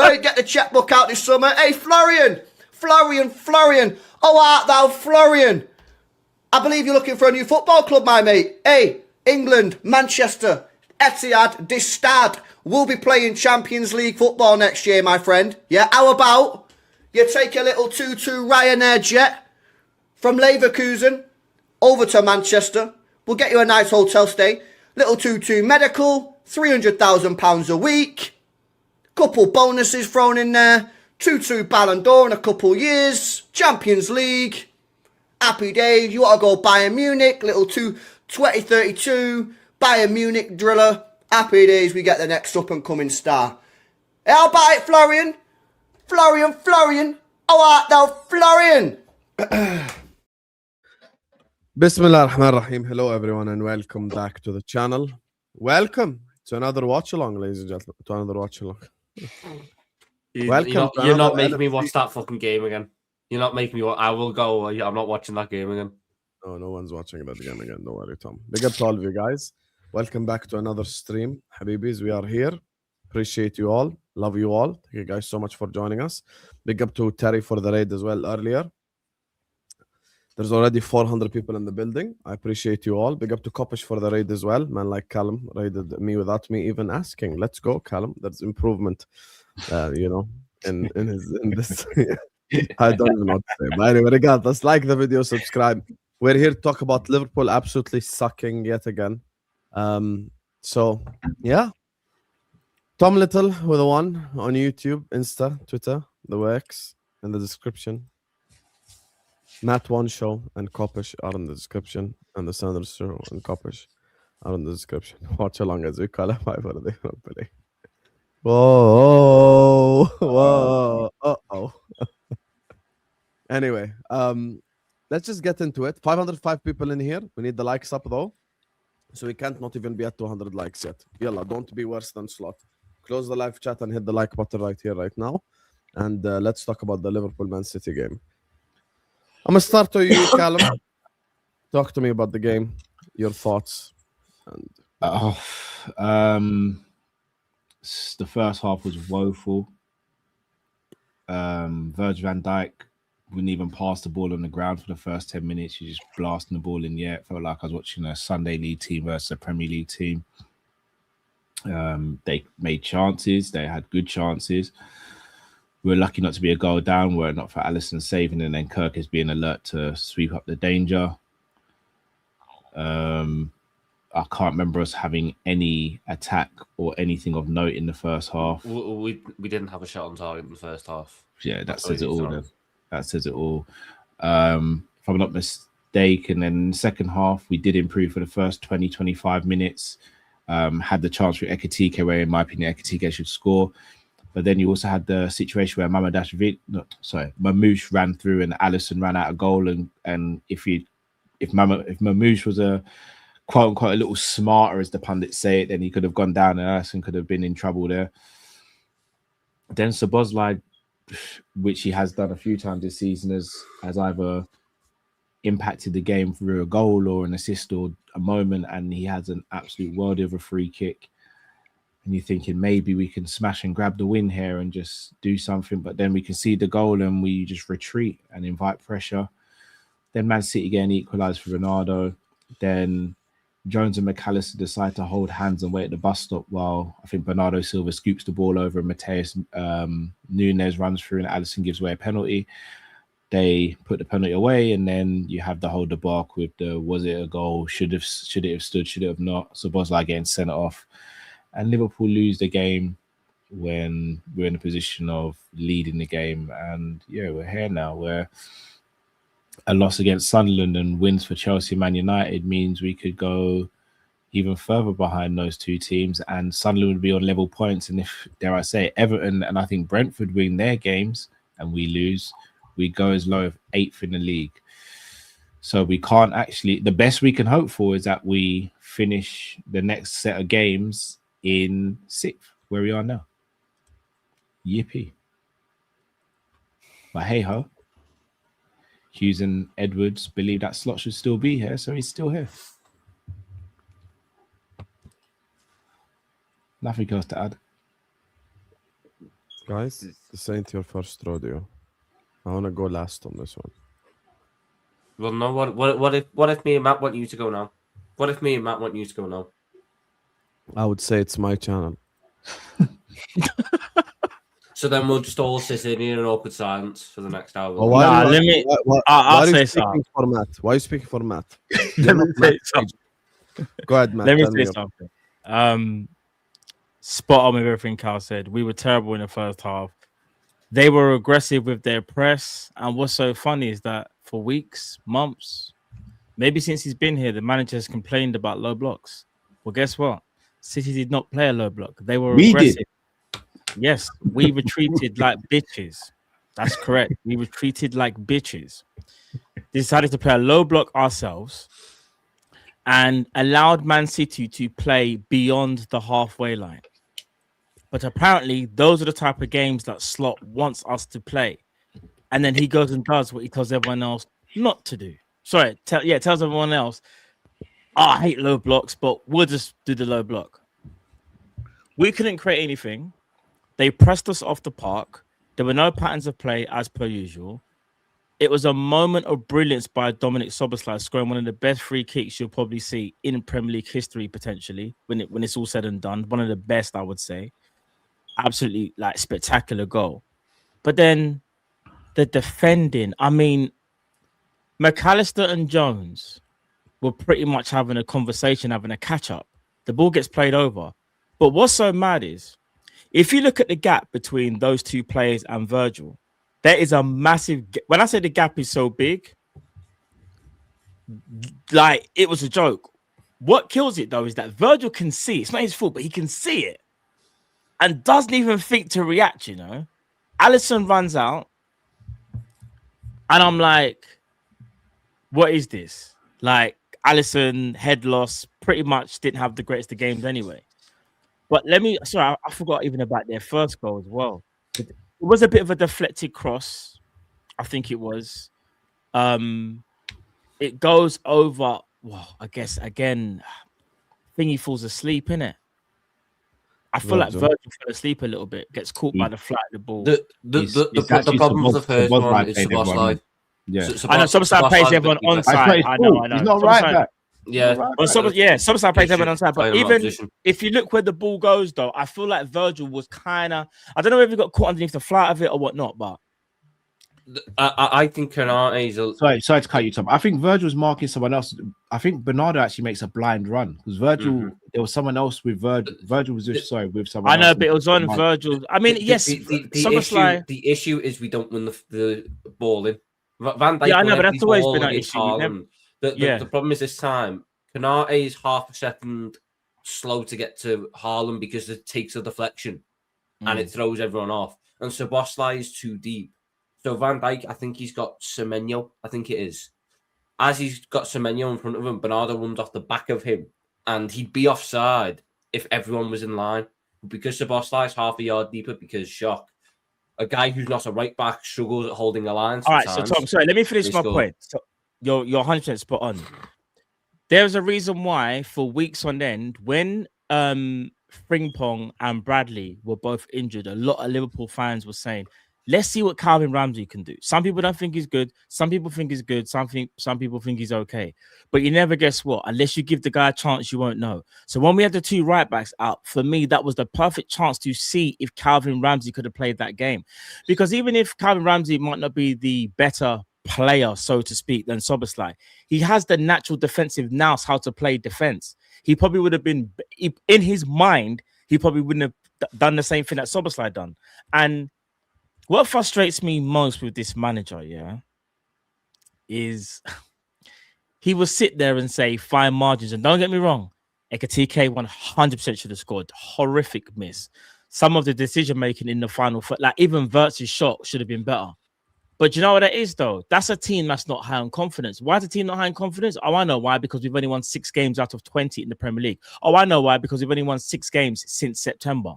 Hey, get the checkbook out this summer. Hey, Florian. Oh, art thou Florian? I believe you're looking for a new football club, my mate. Hey, England, Manchester, Etihad, this Stad will be playing Champions League football next year, my friend. Yeah, how about you take a little 2-2 Ryanair jet from Leverkusen over to Manchester. We'll get you a nice hotel stay. Little 2-2 medical, £300,000 a week. Couple bonuses thrown in there. 2-2 Ballon d'Or in a couple years. Champions League. Happy days. You want to go Bayern Munich. Little 2032 Bayern Munich driller. Happy days. We get the next up and coming star. How about it, Florian? Florian. How art thou, Florian? Bismillah ar-Rahman ar-Rahim. Hello everyone and welcome back to the channel. Welcome to another watch along, ladies and gentlemen. To another watch along. Welcome. You're not making me watch that fucking game again. You're not making me watch. I will go. I'm not watching that game again. No one's watching that game again. Don't worry, Tom. Big up to all of you guys. Welcome back to another stream. Habibis, we are here. Appreciate you all. Love you all. Thank you guys so much for joining us. Big up to Terry for the raid as well earlier. There's already 400 people in the building. I appreciate you all. Big up to Kopish for the raid as well. Man like Callum raided me without me even asking. Let's go, Callum. There's improvement, in this. I don't even know what to say. But anyway, regardless, like the video, subscribe. We're here to talk about Liverpool absolutely sucking yet again. So, yeah. Tom Little with a 1 on YouTube, Insta, Twitter, the works in the description. Matt One Show and Kopish are in the description, and the Sanders Show and Kopish are in the description. Watch along as we qualify for the play. Whoa. Uh-oh. Anyway, let's just get into it. 505 people in here. We need the likes up though, so we can't not even be at 200 likes yet. Yalla, don't be worse than Slot. Close the live chat and hit the like button right here, right now, and let's talk about the Liverpool Man City game. I'm gonna start to you, Callum. Talk to me about the game, your thoughts. And the first half was woeful. Virgil van Dijk wouldn't even pass the ball on the ground for the first 10 minutes. He just blasting the ball in the air. It felt like I was watching a Sunday League team versus a Premier League team. They made chances. They had good chances. We were lucky not to be a goal down were it not for Alisson saving and then Kirk is being alert to sweep up the danger. I can't remember us having any attack or anything of note in the first half. We didn't have a shot on target in the first half. Yeah, that says it all. Then. That says it all. If I'm not mistaken, then in the second half, we did improve for the first 20, 25 minutes. Had the chance for Ekitike, where in my opinion, Ekitike should score. But then you also had the situation where Mamouche ran through and Alisson ran out of goal. And if Mamouche was a quote unquote a little smarter, as the pundits say it, then he could have gone down and Alisson could have been in trouble there. Then Szoboszlai, which he has done a few times this season, has either impacted the game through a goal or an assist or a moment, and he has an absolute worldie of a free kick. And you're thinking maybe we can smash and grab the win here and just do something, but then we concede the goal and we just retreat and invite pressure. Then Man City get an equaliser for Ronaldo. Then Jones and McAllister decide to hold hands and wait at the bus stop while I think Bernardo Silva scoops the ball over and Mateus Nunes runs through and Alisson gives away a penalty. They put the penalty away, and then you have the whole debacle with the was it a goal? Should it have stood? Should it have not? So Szoboszlai getting sent off. And Liverpool lose the game when we're in a position of leading the game. And yeah, we're here now where a loss against Sunderland and wins for Chelsea and Man United means we could go even further behind those two teams. And Sunderland would be on level points. And if, dare I say, Everton and I think Brentford win their games and we lose, we go as low as 8th in the league. So we can't actually, the best we can hope for is that we finish the next set of games in 6th, where we are now. Yippee. But hey ho, Hughes and Edwards believe that Slot should still be here, so he's still here. Nothing else to add. Guys, this ain't your first rodeo. I want to go last on this one. Well, no. What if me and Matt want you to go now? What if me and Matt want you to go now? I would say it's my channel. So then we'll just all sit in here in awkward silence for the next hour. Oh, why Nah, are you- let me- why I'll are you say speaking something. for Matt? Why are you speaking for Matt? Let You're me not say Matt something. Page. Go ahead, Matt. Let me tell say your- something. Spot on with everything Cal said. We were terrible in the first half. They were aggressive with their press. And what's so funny is that for weeks, months, maybe since he's been here, the manager has complained about low blocks. Well, guess what? City did not play a low block. They were We aggressive. did. Yes, we retreated like bitches. That's correct. We retreated like bitches. Decided to play a low block ourselves and allowed Man City to play beyond the halfway line. But apparently, those are the type of games that Slot wants us to play. And then he goes and does what he tells everyone else not to do. Sorry, tells everyone else, I hate low blocks, but we'll just do the low block. We couldn't create anything. They pressed us off the park. There were no patterns of play as per usual. It was a moment of brilliance by Dominic Szoboszlai, scoring one of the best free kicks you'll probably see in Premier League history, potentially, when it's all said and done. One of the best, I would say. Absolutely, like, spectacular goal. But then the defending, I mean, McAllister and Jones were pretty much having a conversation, having a catch-up. The ball gets played over. But what's so mad is, if you look at the gap between those two players and Virgil, there is a massive... When I say the gap is so big, like, it was a joke. What kills it, though, is that Virgil can see. It's not his fault, but he can see it. And doesn't even think to react, you know? Alisson runs out. And I'm like, what is this? Like, Alisson, head loss, pretty much didn't have the greatest of games anyway. But I forgot even about their first goal as well. It was a bit of a deflected cross. I think it was. It goes over. Well, I guess again, Thingy falls asleep, innit? I feel like Virgil fell asleep a little bit. Gets caught by the flat of the ball. The problem with the first one is Szoboszlai. Yeah, I know Szoboszlai plays everyone on side. I know. He's not right back. Yeah, Szoboszlai plays everyone on side. But Play in that even position. if you look where the ball goes, though, I feel like Virgil was kind of... I don't know if he got caught underneath the flat of it or whatnot, but... I think Konate's Sorry to cut you, Tom. I think Virgil's marking someone else. I think Bernardo actually makes a blind run because Virgil, there was someone else with Virgil. Virgil was just with someone. I know, else but it was on Virgil. I mean, yes, the issue is we don't win the ball in. Van Dijk, yeah, I know, but that's always been an issue. The problem is this time Konate is half a second slow to get to Haaland because it takes a deflection and it throws everyone off. And Szoboszlai is too deep. So Van Dijk, I think he's got Semenyo. I think it is. As he's got Semenyo in front of him, Bernardo runs off the back of him, and he'd be offside if everyone was in line. But because Szoboszlai's half a yard deeper, because shock, a guy who's not a right back struggles at holding a line. All right, so Tom, sorry, let me finish my point. So you're 100% spot on. There's a reason why for weeks on end, when Frimpong and Bradley were both injured, a lot of Liverpool fans were saying, let's see what Calvin Ramsey can do. Some people don't think he's good. Some people think he's good. Some people think he's okay. But you never guess what? Unless you give the guy a chance, you won't know. So when we had the two right backs out, for me, that was the perfect chance to see if Calvin Ramsey could have played that game. Because even if Calvin Ramsey might not be the better player, so to speak, than Szoboszlai, he has the natural defensive nous how to play defense. He probably would have been, in his mind, he probably wouldn't have done the same thing that Szoboszlai done. And what frustrates me most with this manager, is he will sit there and say fine margins. And don't get me wrong, Ekitike 100% should have scored. Horrific miss. Some of the decision making in the final, like even Wirtz's shot should have been better. But you know what that is, though? That's a team that's not high on confidence. Why is the team not high on confidence? Oh, I know why. Because we've only won 6 games out of 20 in the Premier League. Oh, I know why. Because we've only won 6 games since September.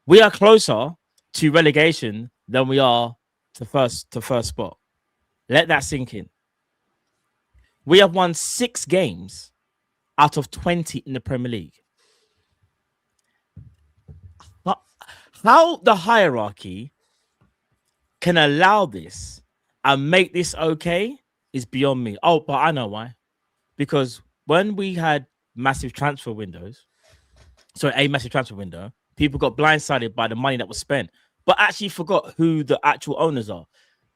We are closer to relegation than we are to first spot. Let that sink in. We have won 6 games out of 20 in the Premier League. How the hierarchy can allow this and make this okay is beyond me. Oh, but I know why. Because when we had massive transfer windows, a massive transfer window, people got blindsided by the money that was spent, but actually forgot who the actual owners are.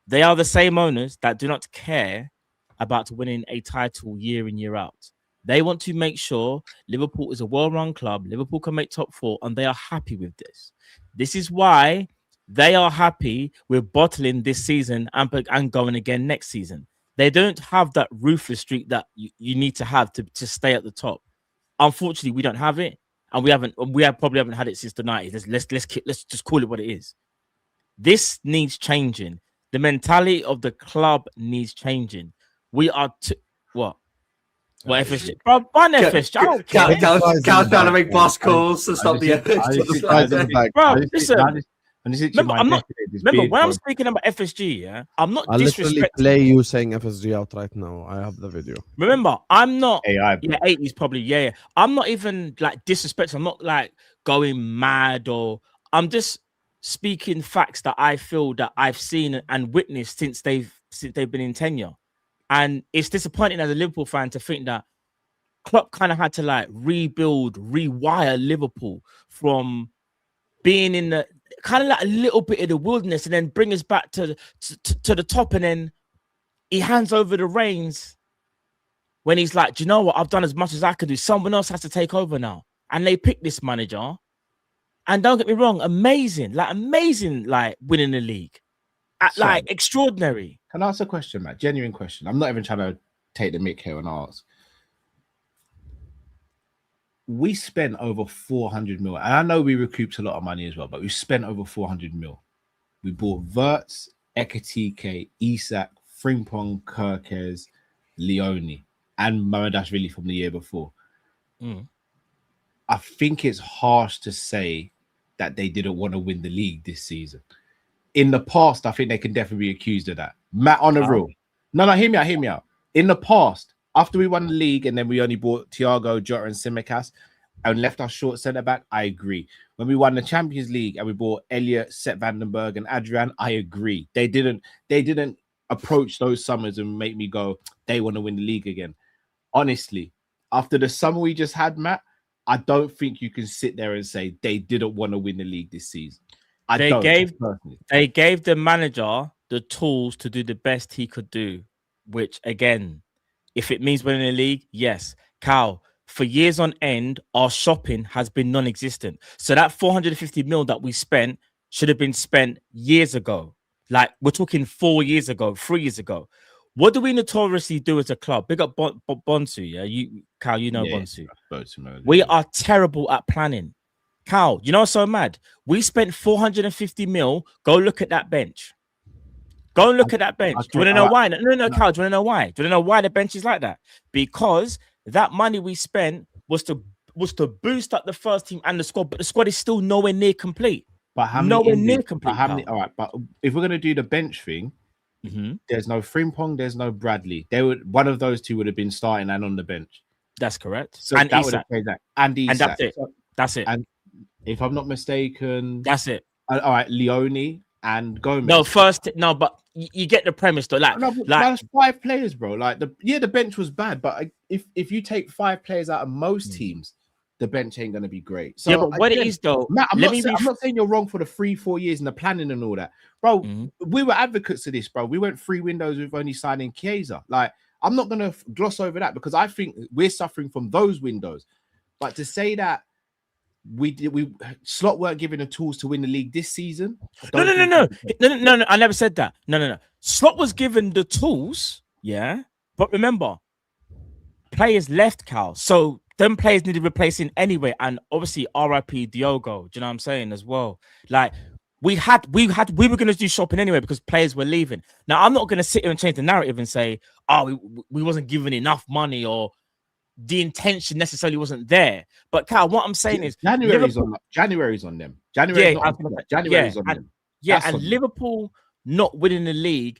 They are the same owners that do not care about winning a title year in, year out. They want to make sure Liverpool is a well-run club. Liverpool can make top 4, and they are happy with this. This is why they are happy with bottling this season and going again next season. They don't have that ruthless streak that you need to have to stay at the top. Unfortunately, we don't have it, and we probably haven't had it since the 90s. Let's just call it what it is. This needs changing. The mentality of the club needs changing. We are what? What FSG? Bro, ban FSG. I don't care. Cal's trying to make boss calls to stop the FSG. Bro, listen. Remember, when I'm speaking about FSG, yeah, I'm not disrespecting. Literally play you saying FSG out right now. I have the video. Remember, I'm not. AI. Yeah, 80s probably. Yeah. I'm not even like disrespecting. I'm not like going mad, or I'm just speaking facts that I feel that I've seen and witnessed since they've been in tenure. And it's disappointing as a Liverpool fan to think that Klopp kind of had to like rewire Liverpool from being in the kind of like a little bit of the wilderness and then bring us back to the top. And then he hands over the reins when he's like, do you know what? I've done as much as I could do. Someone else has to take over now. And they pick this manager. And don't get me wrong, amazing, like winning the league. Like extraordinary. Can I ask a question, Matt? Genuine question. I'm not even trying to take the mick here and ask. We spent over 400 mil. And I know we recouped a lot of money as well, but we spent over 400 mil. We bought Wirtz, Ekitike, Isak, Frimpong, Kirkes, Leone, and Mamadashvili from the year before. I think it's harsh to say that they didn't want to win the league this season. In the past, I think they can definitely be accused of that. Matt, on the real. No, hear me out. In the past, after we won the league and then we only bought Thiago, Jota, and Tsimikas and left our short centre back, I agree. When we won the Champions League and we bought Elliot, Sepp Vandenberg, and Adrian, I agree. They didn't approach those summers and make me go, they want to win the league again. Honestly, after the summer we just had, Matt, I don't think you can sit there and say they didn't want to win the league this season. They gave the manager the tools to do the best he could do, which again, if it means winning the league, yes. Cal, for years on end, our shopping has been non-existent. So that 450 mil that we spent should have been spent years ago. Like we're talking 4 years ago, 3 years ago. What do we notoriously do as a club? Big up Bonsu, yeah? Cal, you know Bonsu. We are terrible at planning. Cal, you know what's so mad? We spent 450 mil. Go look at that bench. Go and look at that bench. Do you want to know why? No, Cal, do you want to know why? Do you want to know why the bench is like that? Because that money we spent was to boost up the first team and the squad, but the squad is still nowhere near complete. But how many? Nowhere near complete. All right, but if we're gonna do the bench thing, there's no Frimpong, there's no Bradley. One of those two would have been starting and on the bench. That's correct. So and that would have played that. And that's it. That's it. And if I'm not mistaken, that's it. All right, Leone and Gomez. But you get the premise though. That's 5 players, bro. Like the bench was bad, but if you take 5 players out of most teams, the bench ain't gonna be great. So yeah, but what it is though, Matt, I'm not saying you're wrong for the 3-4 years and the planning and all that, bro. We were advocates of this, bro. We went 3 windows with only signing Chiesa. Like I'm not gonna gloss over that because I think we're suffering from those windows. But to say that Slot weren't given the tools to win the league this season. No. I never said that. No. Slot was given the tools, yeah. But remember, players left, Cal. So them players needed replacing anyway. And obviously, RIP Diogo. Do you know what I'm saying as well? Like we were going to do shopping anyway because players were leaving. Now I'm not going to sit here and change the narrative and say, oh, we wasn't given enough money or the intention necessarily wasn't there. But Cal, what I'm saying is January's on them. January's on them. And Liverpool not winning the league,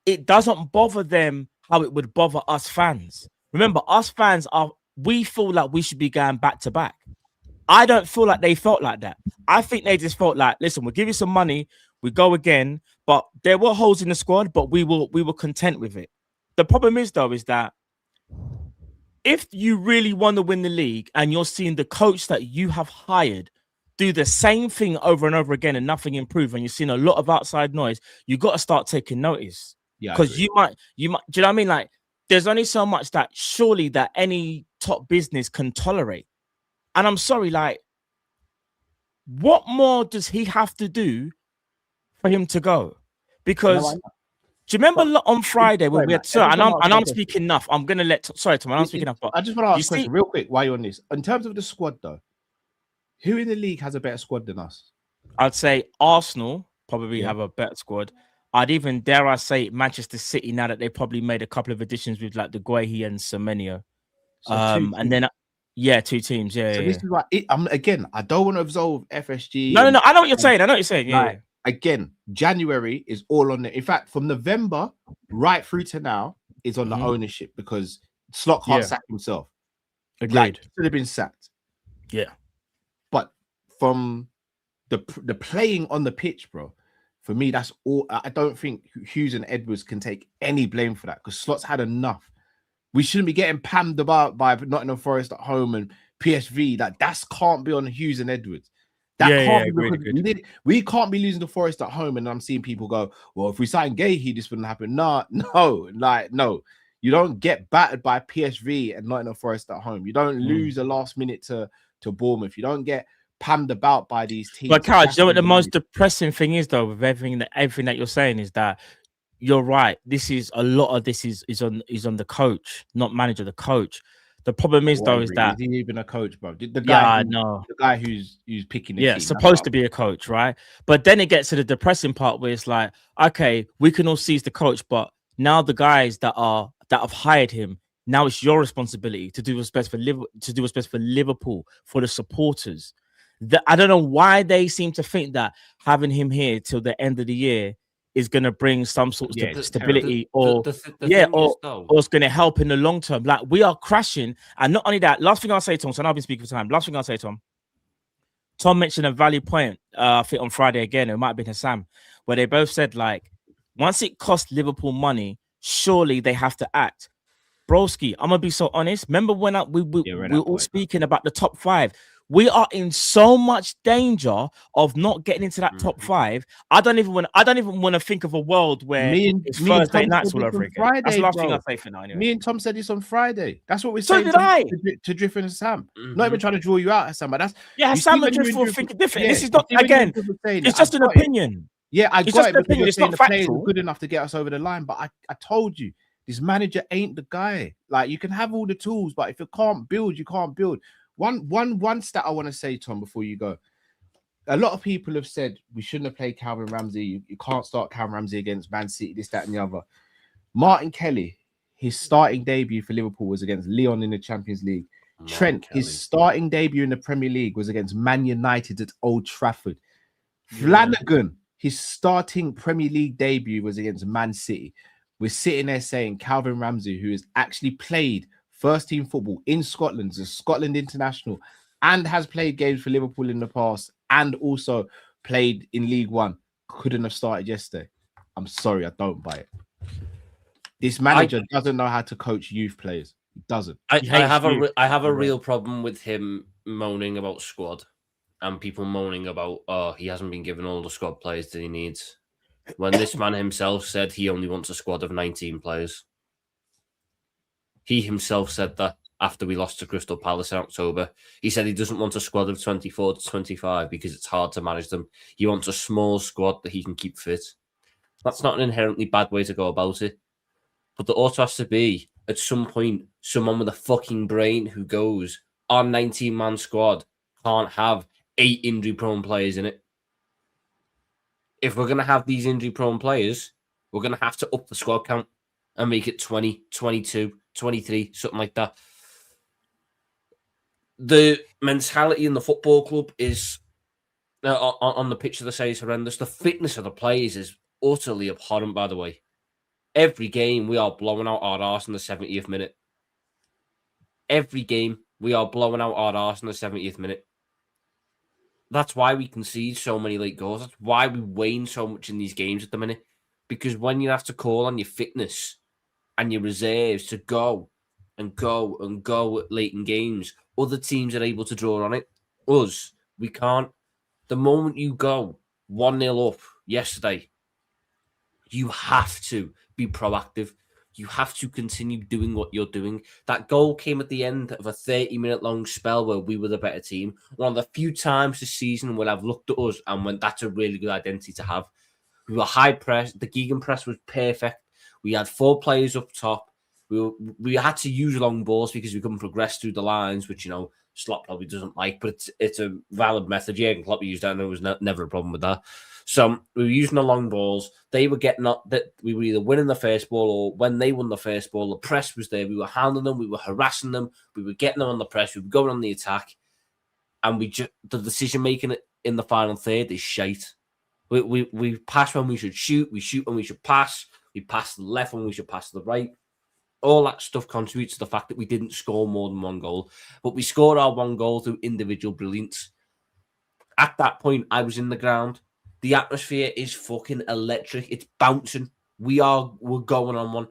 it doesn't bother them how it would bother us fans. Remember, us fans we feel like we should be going back to back. I don't feel like they felt like that. I think they just felt like, listen, we'll give you some money, we go again, but there were holes in the squad, but we were content with it. The problem is though, is that if you really want to win the league and you're seeing the coach that you have hired do the same thing over and over again and nothing improve, and you're seeing a lot of outside noise, you got to start taking notice. Yeah, Because you might, do you know what I mean? Like, there's only so much that surely that any top business can tolerate. And I'm sorry, like, what more does he have to do for him to go? Because do you remember on Friday when we had? Sorry, and I'm speaking enough. I'm gonna let. Sorry, Tom, I'm speaking enough. But I just want to ask a question real quick while you're on this. In terms of the squad, though, who in the league has a better squad than us? I'd say Arsenal probably have a better squad. I'd even dare I say Manchester City now that they probably made a couple of additions with like the Guehi and Semenyo. And then two teams. Yeah. This is why again, I don't want to absolve FSG. No. I know what you're saying. Yeah. Again, January is all on the. In fact, from November right through to now is on the ownership because Slot can't sack himself. Agreed. Like, should have been sacked. Yeah. But from the playing on the pitch, bro, for me, that's all. I don't think Hughes and Edwards can take any blame for that because Slot's had enough. We shouldn't be getting pammed about by Nottingham Forest at home and PSV. That can't be on Hughes and Edwards. That can't be. We can't be losing to Forest at home, and I'm seeing people go, "Well, if we sign Guehi, this wouldn't happen." No. You don't get battered by PSV and Nottingham Forest at home. You don't lose a last minute to Bournemouth. You don't get pammed about by these teams. But Carl, you know what the most depressing thing is though, with everything that you're saying is that you're right. This is a lot of this is on the coach, not manager. The coach. The problem is though is that is he even a coach, bro? The guy, the guy who's picking. The team, supposed to be a coach, right? But then it gets to the depressing part where it's like, okay, we can all see he's the coach, but now the guys that have hired him, now it's your responsibility to do what's best for Liverpool, for the supporters. I don't know why they seem to think that having him here till the end of the year is going to bring some sort of stability or it's going to help in the long term. Like, we are crashing. And not only that, last thing I'll say, Tom, so I've been speaking for time. Last thing I'll say, Tom mentioned a value point, I think on Friday again, it might have been Husam, where they both said, like, once it costs Liverpool money, surely they have to act. Broski, I'm going to be so honest. Remember when we were all speaking about the top 5? We are in so much danger of not getting into that top 5. I don't even want to think of a world where it's Thursday nights all over again. Friday, that's the last thing I'll say for now. Anyway. Me and Tom said this on Friday. That's what we're saying. So did I. To Drift and Sam. Not even trying to draw you out, Hassan, but that's Sam and Drift will think different. This is not again. It's just an opinion. Yeah, I got it because you're saying the players are good enough to get us over the line. But I told you, this manager ain't the guy. Like, you can have all the tools, but if you can't build, you can't build. One stat I want to say, Tom, before you go. A lot of people have said we shouldn't have played Calvin Ramsey. You can't start Calvin Ramsey against Man City, this, that, and the other. Martin Kelly, his starting debut for Liverpool was against Lyon in the Champions League. Trent, his starting debut in the Premier League was against Man United at Old Trafford. Flanagan, his starting Premier League debut was against Man City. We're sitting there saying Calvin Ramsey, who has actually played first team football in Scotland, is a Scotland international, and has played games for Liverpool in the past, and also played in League One, couldn't have started yesterday. I'm sorry, I don't buy it. This manager doesn't know how to coach youth players. He doesn't. I have a real problem with him moaning about squad and people moaning about, he hasn't been given all the squad players that he needs. When this man himself said he only wants a squad of 19 players. He himself said that after we lost to Crystal Palace in October. He said he doesn't want a squad of 24 to 25 because it's hard to manage them. He wants a small squad that he can keep fit. That's not an inherently bad way to go about it. But there also has to be, at some point, someone with a fucking brain who goes, our 19-man squad can't have 8 injury-prone players in it. If we're going to have these injury-prone players, we're going to have to up the squad count and make it 20, 22, 23, something like that. The mentality in the football club is, on the pitch, they say, is horrendous. The fitness of the players is utterly abhorrent, by the way. Every game, we are blowing out our arse in the 70th minute. Every game, we are blowing out our arse in the 70th minute. That's why we concede so many late goals. That's why we wane so much in these games at the minute. Because when you have to call on your fitness and your reserves to go and go and go late in games, other teams are able to draw on it. Us, we can't. The moment you go 1-0 up yesterday, you have to be proactive. You have to continue doing what you're doing. That goal came at the end of a 30-minute long spell where we were the better team. One of the few times this season when I've looked at us and went, that's a really good identity to have. We were high press. The gegenpress was perfect. We had 4 players up top. We had to use long balls because we couldn't progress through the lines, which, Slot probably doesn't like, but it's a valid method. Jurgen Klopp used that, and there was never a problem with that. So we were using the long balls. They were getting up that we were either winning the first ball, or when they won the first ball, the press was there. We were handling them. We were harassing them. We were getting them on the press. We were going on the attack, and the decision making in the final third is shite. We pass when we should shoot. We shoot when we should pass. We pass to the left when we should pass to the right. All that stuff contributes to the fact that we didn't score more than 1 goal. But we scored our 1 goal through individual brilliance. At that point, I was in the ground. The atmosphere is fucking electric. It's bouncing. We're going on one.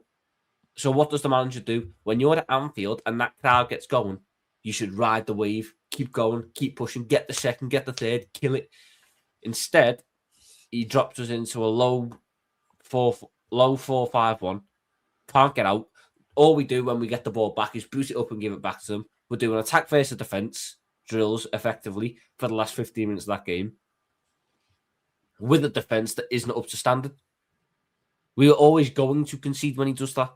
So what does the manager do? When you're at Anfield and that crowd gets going, you should ride the wave. Keep going. Keep pushing. Get the second. Get the third. Kill it. Instead, he drops us into a low 4-5-1. Can't get out. All we do when we get the ball back is boot it up and give it back to them. We're doing attack versus defense drills effectively for the last 15 minutes of that game with a defense that isn't up to standard. We are always going to concede when he does that.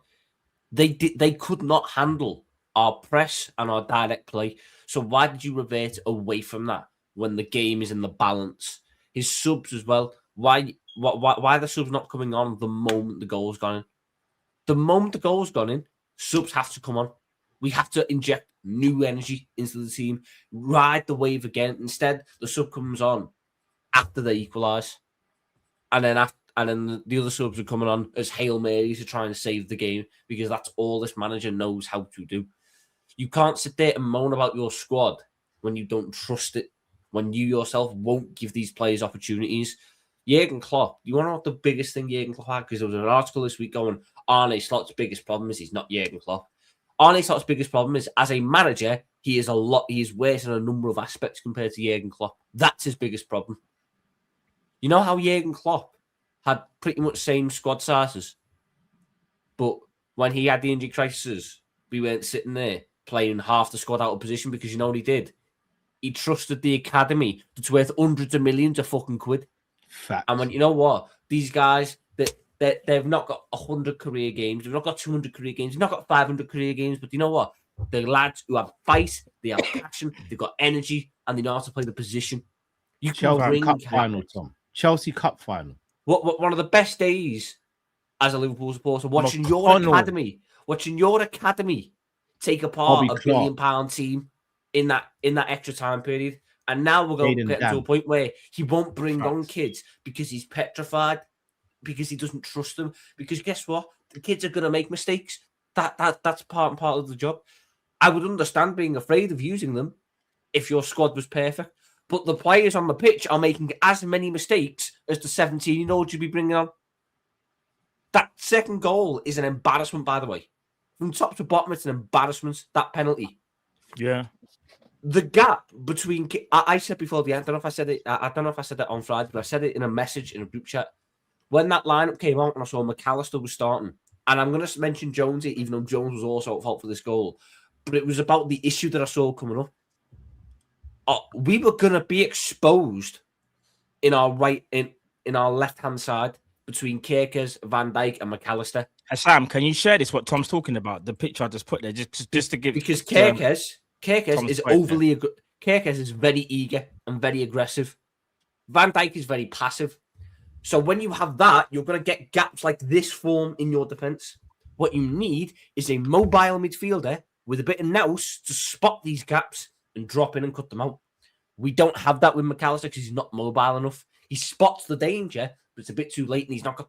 They could not handle our press and our direct play. So why did you revert away from that when the game is in the balance? His subs as well. Why are the subs not coming on the moment the goal's gone in? The moment the goal's gone in, subs have to come on. We have to inject new energy into the team, ride the wave again. Instead, the sub comes on after they equalise, and then the other subs are coming on as Hail Marys to try and save the game, because that's all this manager knows how to do. You can't sit there and moan about your squad when you don't trust it, when you yourself won't give these players opportunities. Jurgen Klopp, you want to know what the biggest thing Jurgen Klopp had? Because there was an article this week going, Arne Slot's biggest problem is he's not Jurgen Klopp. Arne Slot's biggest problem is, as a manager, he is worse in a number of aspects compared to Jurgen Klopp. That's his biggest problem. You know how Jurgen Klopp had pretty much same squad sizes, but when he had the injury crisis, we weren't sitting there playing half the squad out of position, because you know what he did? He trusted the academy that's worth hundreds of millions of fucking quid. Fact. And when you know what, these guys they've not got 100 career games, they've not got 200 career games, they've not got 500 career games, but you know what? They're lads who have fight, they have passion, they've got energy, and they know how to play the position. You can Chelsea Cup final, Tom. Chelsea Cup final. What one of the best days as a Liverpool supporter, watching your academy take apart Bobby a £1 billion team in that extra time period. And now we're going to get to a point where he won't bring on kids because he's petrified, because he doesn't trust them. Because guess what? The kids are going to make mistakes. That's part and part of the job. I would understand being afraid of using them if your squad was perfect. But the players on the pitch are making as many mistakes as the 17-year-olds you'd be bringing on. That second goal is an embarrassment, by the way. From top to bottom, it's an embarrassment, that penalty. Yeah. The gap between... I said before the end, I don't know if I said it on Friday, but I said it in a message in a group chat. When that lineup came out and I saw McAllister was starting, and I'm going to mention Jones here, even though Jones was also at fault for this goal, but it was about the issue that I saw coming up. We were going to be exposed in our left-hand side between Kerkers, Van Dijk, and McAllister. Sam, can you share this? What Tom's talking about? The picture I just put there, just to give, because Kerkers is overly. Kerkers is very eager and very aggressive. Van Dijk is very passive. So when you have that, you're going to get gaps like this form in your defense. What you need is a mobile midfielder with a bit of nous to spot these gaps and drop in and cut them out. We don't have that with McAllister because he's not mobile enough. He spots the danger, but it's a bit too late, and he's not got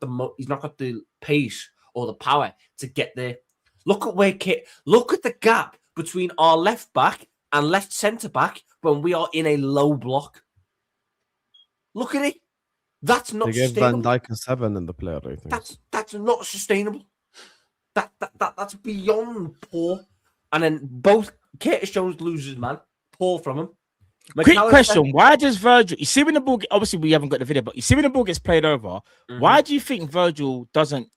the pace or the power to get there. Look at the gap between our left back and left centre back when we are in a low block. Look at it. That's not They gave Van sustainable. Dijk a 7 in the player ratings. That's not sustainable. That's beyond poor. And then both Curtis Jones loses, man. Poor from him. Quick question: why does Virgil? You see when the ball? Obviously, we haven't got the video, but you see when the ball gets played over. Why do you think Virgil doesn't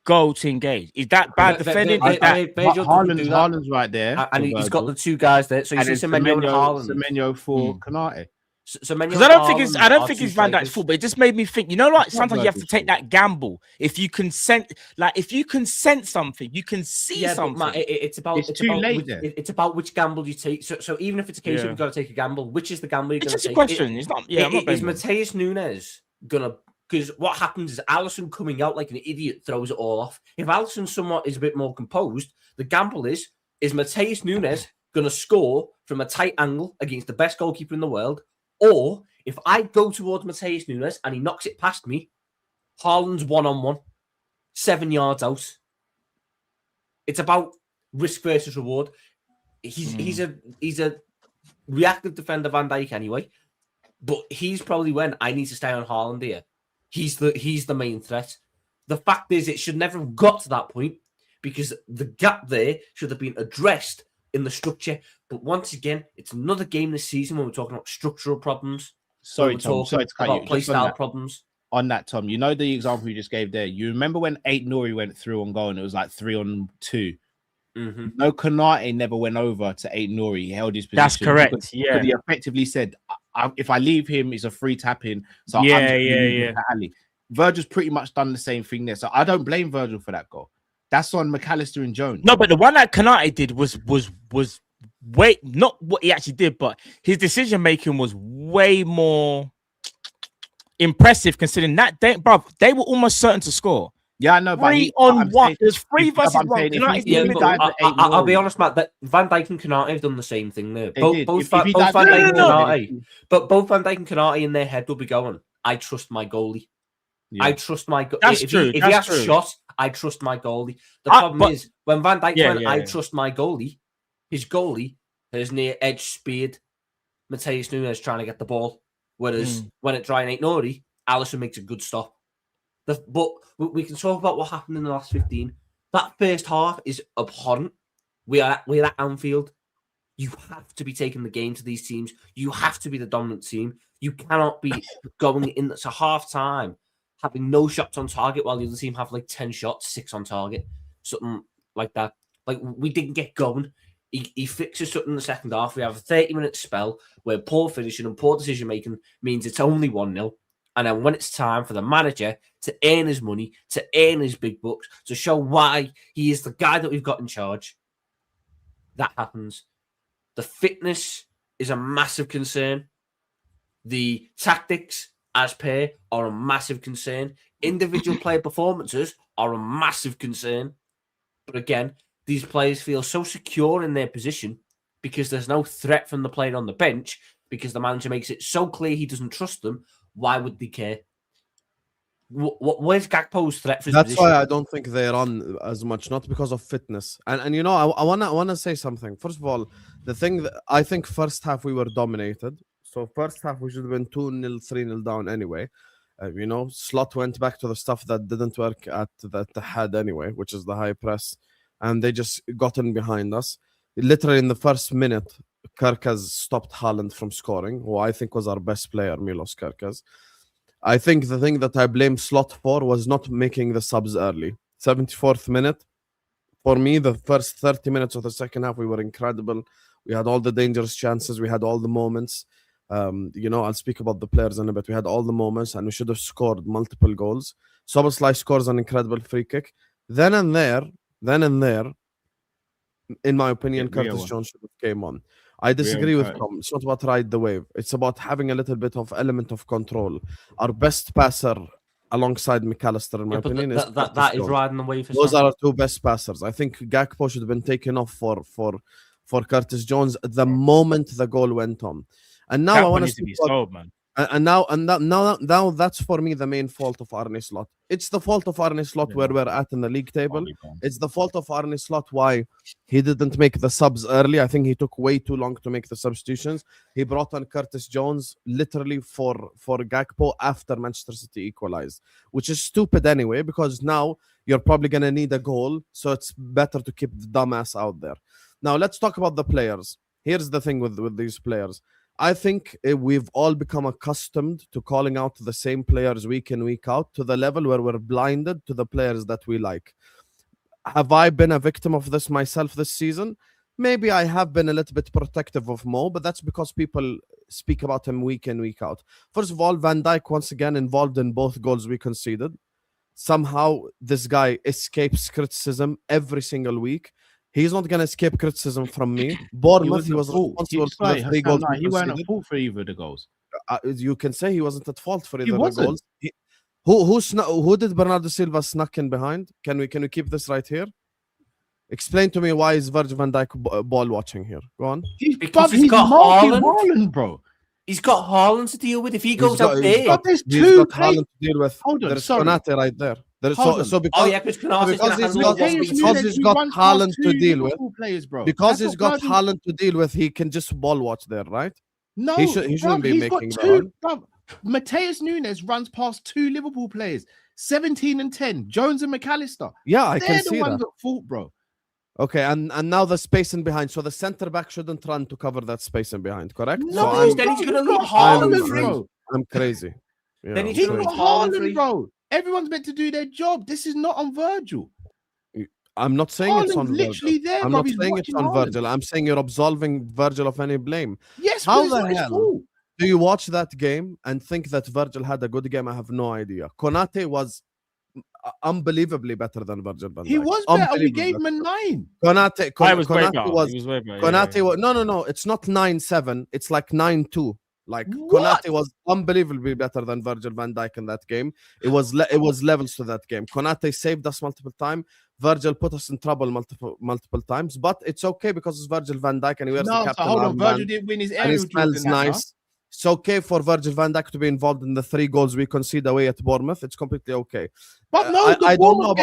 go to engage? Is that bad defending? Haaland's right there, and he's got the two guys there. So you see Semenyo and Haaland. Semenyo for Konate. Because I don't think it's Van Dijk's fault, but it just made me think. You know, like sometimes you have to take that gamble. If you can sense something, you can see something. But Matt, too late. It's about which gamble you take. So even if it's a case of you've got to take a gamble, which is the gamble you're going to take? It's just a question. It's not. Yeah, I'm not is Mateus Nunes gonna? Because what happens is Alisson coming out like an idiot throws it all off. If Alisson somewhat is a bit more composed, the gamble is Mateus Nunes going to score from a tight angle against the best goalkeeper in the world? Or if I go towards Mateus Nunes and he knocks it past me, Haaland's 1-on-1, 7 yards out. It's about risk versus reward. He's a reactive defender, Van Dijk, anyway. But he's probably when I need to stay on Haaland here. He's the main threat. The fact is, it should never have got to that point because the gap there should have been addressed in the structure. But once again, it's another game this season when we're talking about structural problems. Sorry to cut you. Play style problems. On that, Tom, you know the example you just gave there. You remember when Nori went through on goal and it was like 3-on-2. Mm-hmm. No, Konate never went over to Nori. He held his position. That's correct. Because Yeah, he effectively said, "If I leave him, it's a free tap in." So yeah. Ali. Virgil's pretty much done the same thing there. So I don't blame Virgil for that goal. That's on McAllister and Jones. No, but the one that Konate did was way not what he actually did, but his decision making was way more impressive considering that they were almost certain to score. Yeah, I know. 3-on-1. There's 3 versus 1. I'll be honest, Matt. That Van Dijk and Konate have done the same thing there. Both Van Dijk and Konate in their head will be going, I trust my goalie. Yeah. I trust my goalie. If he has a shot, I trust my goalie. The problem is when Van Dijk went, I trust my goalie. His goalie has near edge speared Mateus Nunes trying to get the ball. Whereas when it's Ryan Nori, Alisson makes a good stop. But we can talk about what happened in the last 15. That first half is abhorrent. We're at Anfield. You have to be taking the game to these teams. You have to be the dominant team. You cannot be going into half time having no shots on target while the other team have like 10 shots, 6 on target, something like that. Like we didn't get going. He fixes something in the second half. We have a 30-minute spell where poor finishing and poor decision making means it's only 1-0. And then when it's time for the manager to earn his money, to earn his big bucks, to show why he is the guy that we've got in charge, that happens. The fitness is a massive concern. The tactics, as per, are a massive concern. Individual player performances are a massive concern. But again, these players feel so secure in their position because there's no threat from the player on the bench, because the manager makes it so clear he doesn't trust them. Why would they care? Where's Gakpo's threat for his That's position? why I don't think they run as much, not because of fitness. And you know, I wanna say something. First of all, the thing that I think first half we were dominated. So first half we should have been 2-0, 3-0 down anyway. You know, Slot went back to the stuff that didn't work at the head anyway, which is the high press, and they just got in behind us. Literally in the first minute, Kerkez stopped Haaland from scoring, who I think was our best player, Milos Kerkez. I think the thing that I blame Slot for was not making the subs early. 74th minute. For me, the first 30 minutes of the second half, we were incredible. We had all the dangerous chances. We had all the moments. You know, I'll speak about the players in a bit. We had all the moments, and we should have scored multiple goals. Soboslai scores an incredible free kick. Then and there, in my opinion, Curtis Jones should have came on. I disagree with Tom. It's not about ride the wave. It's about having a little bit of element of control. Our best passer alongside McAllister, in my opinion, is that is riding the wave. Those are our two best passers. I think Gakpo should have been taken off for Curtis Jones the moment the goal went on. And now Gakpo I want needs to be sold, man. Now that's for me the main fault of Arne Slot. It's the fault of Arne Slot where we're at in the league table. It's the fault of Arne Slot why he didn't make the subs early. I think he took way too long to make the substitutions. He brought on Curtis Jones literally for Gakpo after Manchester City equalized, which is stupid anyway, because now you're probably going to need a goal. So it's better to keep the dumbass out there. Now let's talk about the players. Here's the thing with these players. I think we've all become accustomed to calling out the same players week in, week out, to the level where we're blinded to the players that we like. Have I been a victim of this myself this season? Maybe I have been a little bit protective of Mo, but that's because people speak about him week in, week out. First of all, Van Dijk, once again, involved in both goals we conceded. Somehow, this guy escapes criticism every single week. He's not going to escape criticism from me. Bournemouth, he was responsible for the 3 goals. He weren't at fault for either of the goals. You can say he wasn't at fault for either of the goals. Who did Bernardo Silva snuck in behind? Can we keep this right here? Explain to me why is Virgil van Dijk ball watching here? Go on. Because he's got Haaland, bro. He's got Haaland to deal with. If he goes out there, there's he's two got Haaland to deal with. Hold on, there's sorry. Konate right there. Because he's got Haaland to deal with. Because he's got Haaland to deal with, he can just ball watch there, right? No, he shouldn't be making that run. Mateus Nunes runs past 2 Liverpool players, 17 and 10, Jones and McAllister. Yeah, I can see They're the ones that. at fault, bro. Okay, and now the space in behind. So the centre back shouldn't run to cover that space in behind, correct? No, so then he's going to leave Haaland free. I'm crazy. Yeah, Then he's He's going got to leave Haaland Haaland, free. bro. Everyone's meant to do their job. This is not on Virgil. I'm not saying it's on literally Virgil. there, I'm bro. not He's saying it's watching on Haaland. Virgil. I'm saying you're absolving Virgil of any blame. Yes, How but it's the not his hell fault. do you watch that game and think that Virgil had a good game? I have no idea. Konate was unbelievably better than Virgil van Dijk. He was better. We gave him a 9. Konate was way better. He was way better. Konate was no. It's not 9-7. It's like 9-2. Like What? Konate was unbelievably better than Virgil van Dijk in that game. It was levels to that game. Konate saved us multiple times. Virgil put us in trouble multiple times. But it's okay because it's Virgil van Dijk and he wears the captain hold on. armband Virgil didn't win his and he aerial duel smells in that, nice. It's okay for Virgil van Dijk to be involved in the 3 goals we concede away at Bournemouth. It's completely okay. But no, I don't know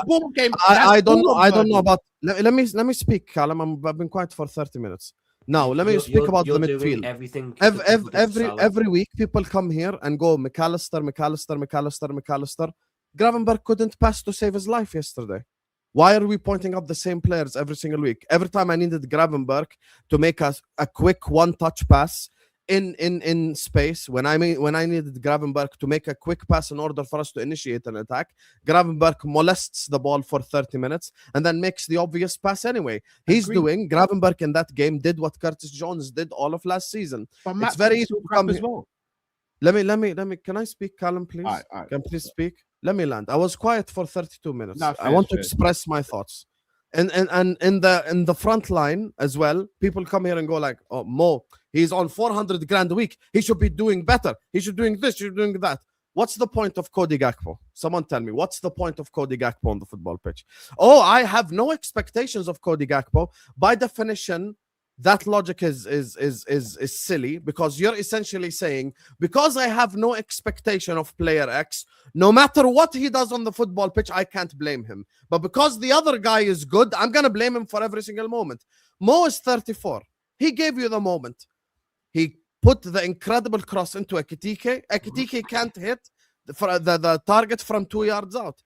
Bournemouth game. I don't know about. Let me speak, Callum. I've been quiet for 30 minutes. Now let me speak about the midfield. Every week, people come here and go McAllister. Gravenberch couldn't pass to save his life yesterday. Why are we pointing out the same players every single week? Every time I needed Gravenberch to make a quick one-touch pass in space, when I needed Gravenberch to make a quick pass in order for us to initiate an attack, Gravenberch molests the ball for 30 minutes and then makes the obvious pass anyway. Gravenberch in that game did what Curtis Jones did all of last season. It's very easy to come here. Well. Let me. Can I speak, Callum, please? All right. Can please speak? Let me land. I was quiet for 32 minutes. No, I want to express my thoughts. And in the front line as well, people come here and go like, oh, Mo, he's on 400 grand a week. He should be doing better. He should be doing this, he should be doing that. What's the point of Cody Gakpo? Someone tell me, what's the point of Cody Gakpo on the football pitch? Oh, I have no expectations of Cody Gakpo. By definition, that logic is silly, because you're essentially saying, because I have no expectation of player X, no matter what he does on the football pitch, I can't blame him. But because the other guy is good, I'm going to blame him for every single moment. Mo is 34. He gave you the moment. He put the incredible cross into Ekitike. Ekitike can't hit the target from 2 yards out.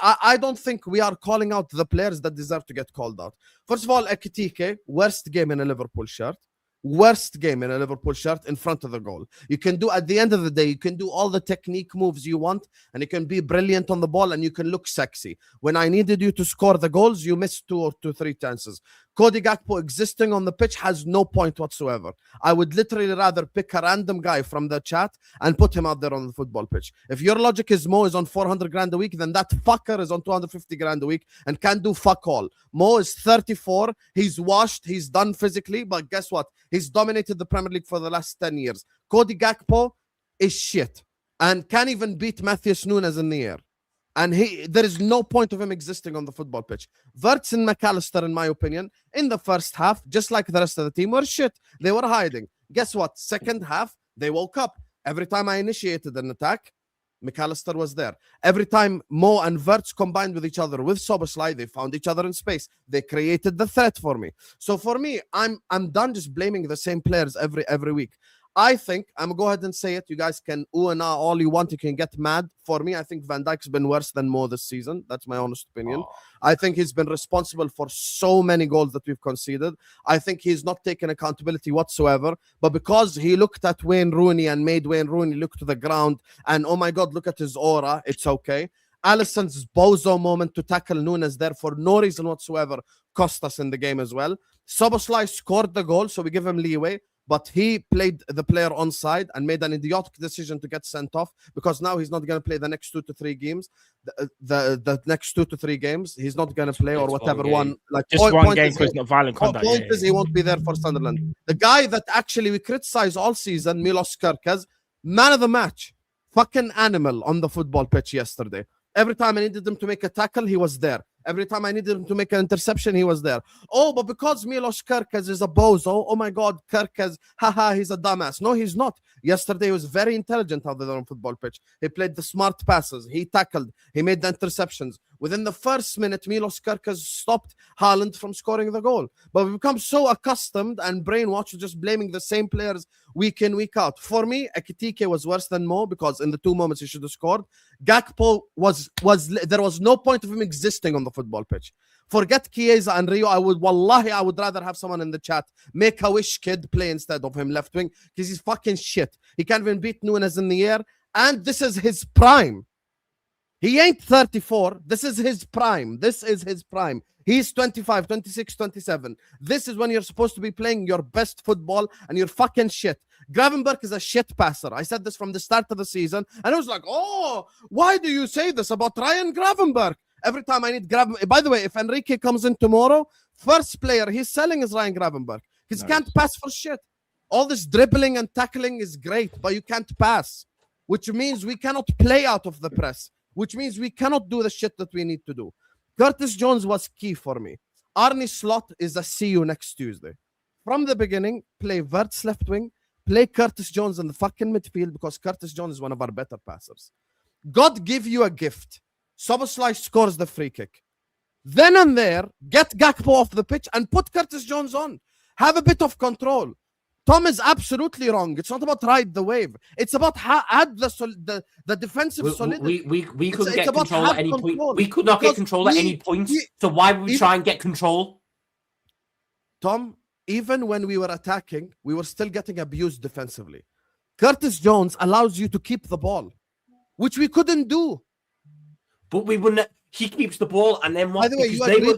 I don't think we are calling out the players that deserve to get called out. First of all, Ekitike, worst game in a Liverpool shirt. Worst game in a Liverpool shirt in front of the goal. You can do, at the end of the day, you can do all the technique moves you want, and you can be brilliant on the ball, and you can look sexy. When I needed you to score the goals, you missed 2 or 3 chances. Cody Gakpo existing on the pitch has no point whatsoever. I would literally rather pick a random guy from the chat and put him out there on the football pitch. If your logic is Mo is on 400 grand a week, then that fucker is on 250 grand a week and can't do fuck all. Mo is 34. He's washed. He's done physically. But guess what? He's dominated the Premier League for the last 10 years. Cody Gakpo is shit and can't even beat Matheus Nunes in the air. And there is no point of him existing on the football pitch. Wirtz and McAllister, in my opinion, in the first half, just like the rest of the team, were shit. They were hiding. Guess what? Second half, they woke up. Every time I initiated an attack, McAllister was there. Every time Mo and Verts combined with each other with Soboslai, they found each other in space. They created the threat for me. So for me, I'm done just blaming the same players every week. I think I'm gonna go ahead and say it. You guys can ooh and ah all you want. You can get mad. For me, I think Van Dijk's been worse than Mo this season. That's my honest opinion. I think he's been responsible for so many goals that we've conceded. I think he's not taken accountability whatsoever. But because he looked at Wayne Rooney and made Wayne Rooney look to the ground and oh my God, look at his aura. It's okay. Alisson's bozo moment to tackle Nunes there for no reason whatsoever cost us in the game as well. Soboslai scored the goal, so we give him leeway. But he played the player onside and made an idiotic decision to get sent off because now he's not going to play the next 2 to 3 games. The next 2 to 3 games, he's not going to play or whatever one. Like just one game because not violent conduct. Point is he won't be there for Sunderland. The guy that actually we criticize all season, Milos Kerkez, man of the match, fucking animal on the football pitch yesterday. Every time I needed him to make a tackle, he was there. Every time I needed him to make an interception, he was there. Oh, but because Milos Kerkez is a bozo, oh my God, Kerkez, haha, he's a dumbass. No, he's not. Yesterday, he was very intelligent out there on football pitch. He played the smart passes. He tackled. He made the interceptions. Within the first minute, Milos Kerkez stopped Haaland from scoring the goal. But we become so accustomed and brainwashed just blaming the same players week in, week out. For me, Ekitike was worse than Mo because in the 2 moments he should have scored. Gakpo there was no point of him existing on the football pitch. Forget Chiesa and Rio. I would rather have someone in the chat make a wish kid play instead of him left wing because he's fucking shit. He can't even beat Nunes in the air, and this is his prime. He ain't 34. This is his prime. He's 25, 26, 27. This is when you're supposed to be playing your best football and you're fucking shit. Gravenberch is a shit passer. I said this from the start of the season. And I was like, oh, why do you say this about Ryan Gravenberch? Every time I need Gravenberch. By the way, if Enrique comes in tomorrow, first player he's selling is Ryan Gravenberch. Because he can't pass for shit. All this dribbling and tackling is great, but you can't pass. Which means we cannot play out of the press. Which means we cannot do the shit that we need to do. Curtis Jones was key for me. Arne Slot is a see you next Tuesday. From the beginning, play Verts left wing, play Curtis Jones in the fucking midfield because Curtis Jones is one of our better passers. God give you a gift. Soboslai scores the free kick. Then and there, get Gakpo off the pitch and put Curtis Jones on. Have a bit of control. Tom is absolutely wrong. It's not about ride the wave. It's about add the defensive solidity. We couldn't get control at any point. We could not get control at any point. So why would we try and get control? Tom, even when we were attacking, we were still getting abused defensively. Curtis Jones allows you to keep the ball, which we couldn't do. But we wouldn't. He keeps the ball, and then what? By the way,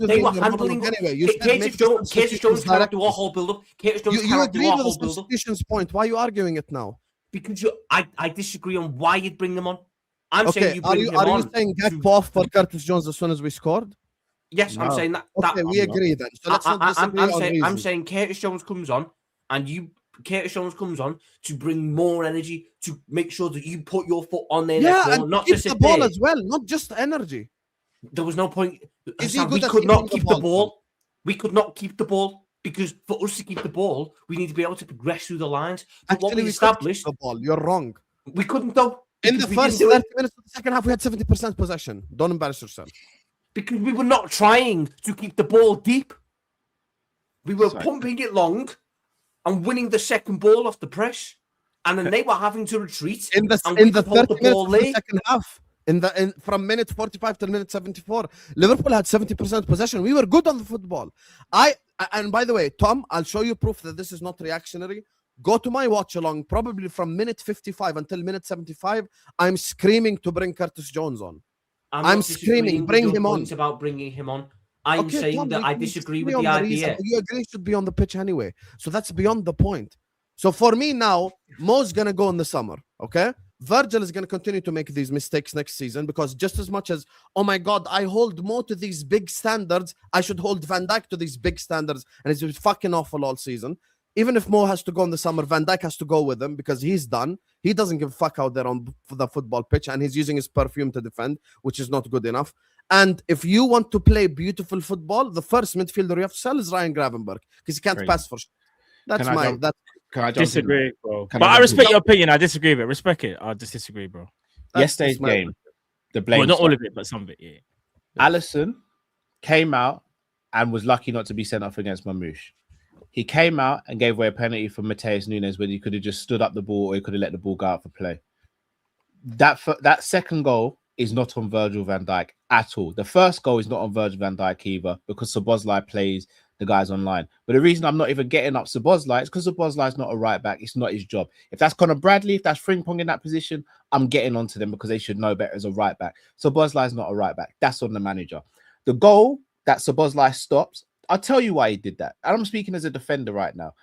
they were handling. Anyway, Curtis Jones cannot do a whole build-up. Curtis Jones cannot do a whole build-up. Point. Why are you arguing it now? Because I disagree on why you'd bring them on. I'm saying you bring him on. Are you saying Gakpo off for Curtis Jones as soon as we scored? Yes, no. I'm saying that. Okay, we agree then. So let's not disagree I'm saying Curtis Jones comes on, and Curtis Jones comes on to bring more energy, to make sure that you put your foot on their neck, and not keep to sit the ball there. as well, not just energy. There was no point. We could not keep the ball. We could not keep the ball because for us to keep the ball, we need to be able to progress through the lines. But Actually, what we established, the ball. You're wrong. We couldn't though. In the first 30 minutes of the second half, we had 70% possession. Don't embarrass yourself. Because we were not trying to keep the ball deep. We were pumping it long and winning the second ball off the press, and then they were having to retreat in the 30 minutes of the second half. From minute 45 to minute 74, Liverpool had 70% possession. We were good on the football. And by the way, Tom, I'll show you proof that this is not reactionary. Go to my watch along. Probably from minute 55 until minute 75, I'm screaming to bring Curtis Jones on. I'm screaming, bring him on. It's about bringing him on. I'm saying Tom, that I disagree with the idea. You agree he should be on the pitch anyway. So that's beyond the point. So for me now, Mo's going to go in the summer, okay? Virgil is going to continue to make these mistakes next season because just as much as, oh my God, I hold Mo to these big standards, I should hold Van Dijk to these big standards. And it's been fucking awful all season. Even if Mo has to go in the summer, Van Dijk has to go with him because he's done. He doesn't give a fuck out there on the football pitch and he's using his perfume to defend, which is not good enough. And if you want to play beautiful football, the first midfielder you have to sell is Ryan Gravenberch because he can't pass for. That's Can I jump in? Disagree, bro. Can But I I jump respect in? your opinion. I disagree with it. Respect it. I just disagree, bro. Yesterday's game, the blame. Well, not all started. of it, but some of it, yeah. Allison came out and was lucky not to be sent off against Mamouche. He came out and gave away a penalty for Mateus Nunes when he could have just stood up the ball or he could have let the ball go out for play. That second goal is not on Virgil van Dijk at all. The first goal is not on Virgil van Dijk either because Szoboszlai plays the guys online. But the reason I'm not even getting up Szoboszlai is because Szoboszlai is not a right back. It's not his job. If that's Conor Bradley, if that's Frimpong in that position, I'm getting onto them because they should know better as a right back. Szoboszlai is not a right back. That's on the manager. The goal that Szoboszlai stops, I'll tell you why he did that. And I'm speaking as a defender right now.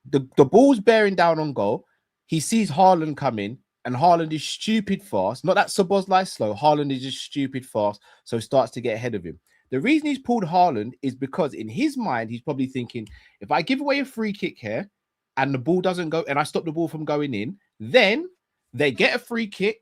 The ball's bearing down on goal. He sees Haaland come in, and Haaland is stupid fast. Not that Szoboszlai is slow. Haaland is just stupid fast, so he starts to get ahead of him. The reason he's pulled Haaland is because in his mind, he's probably thinking, if I give away a free kick here and the ball doesn't go, and I stop the ball from going in, then they get a free kick,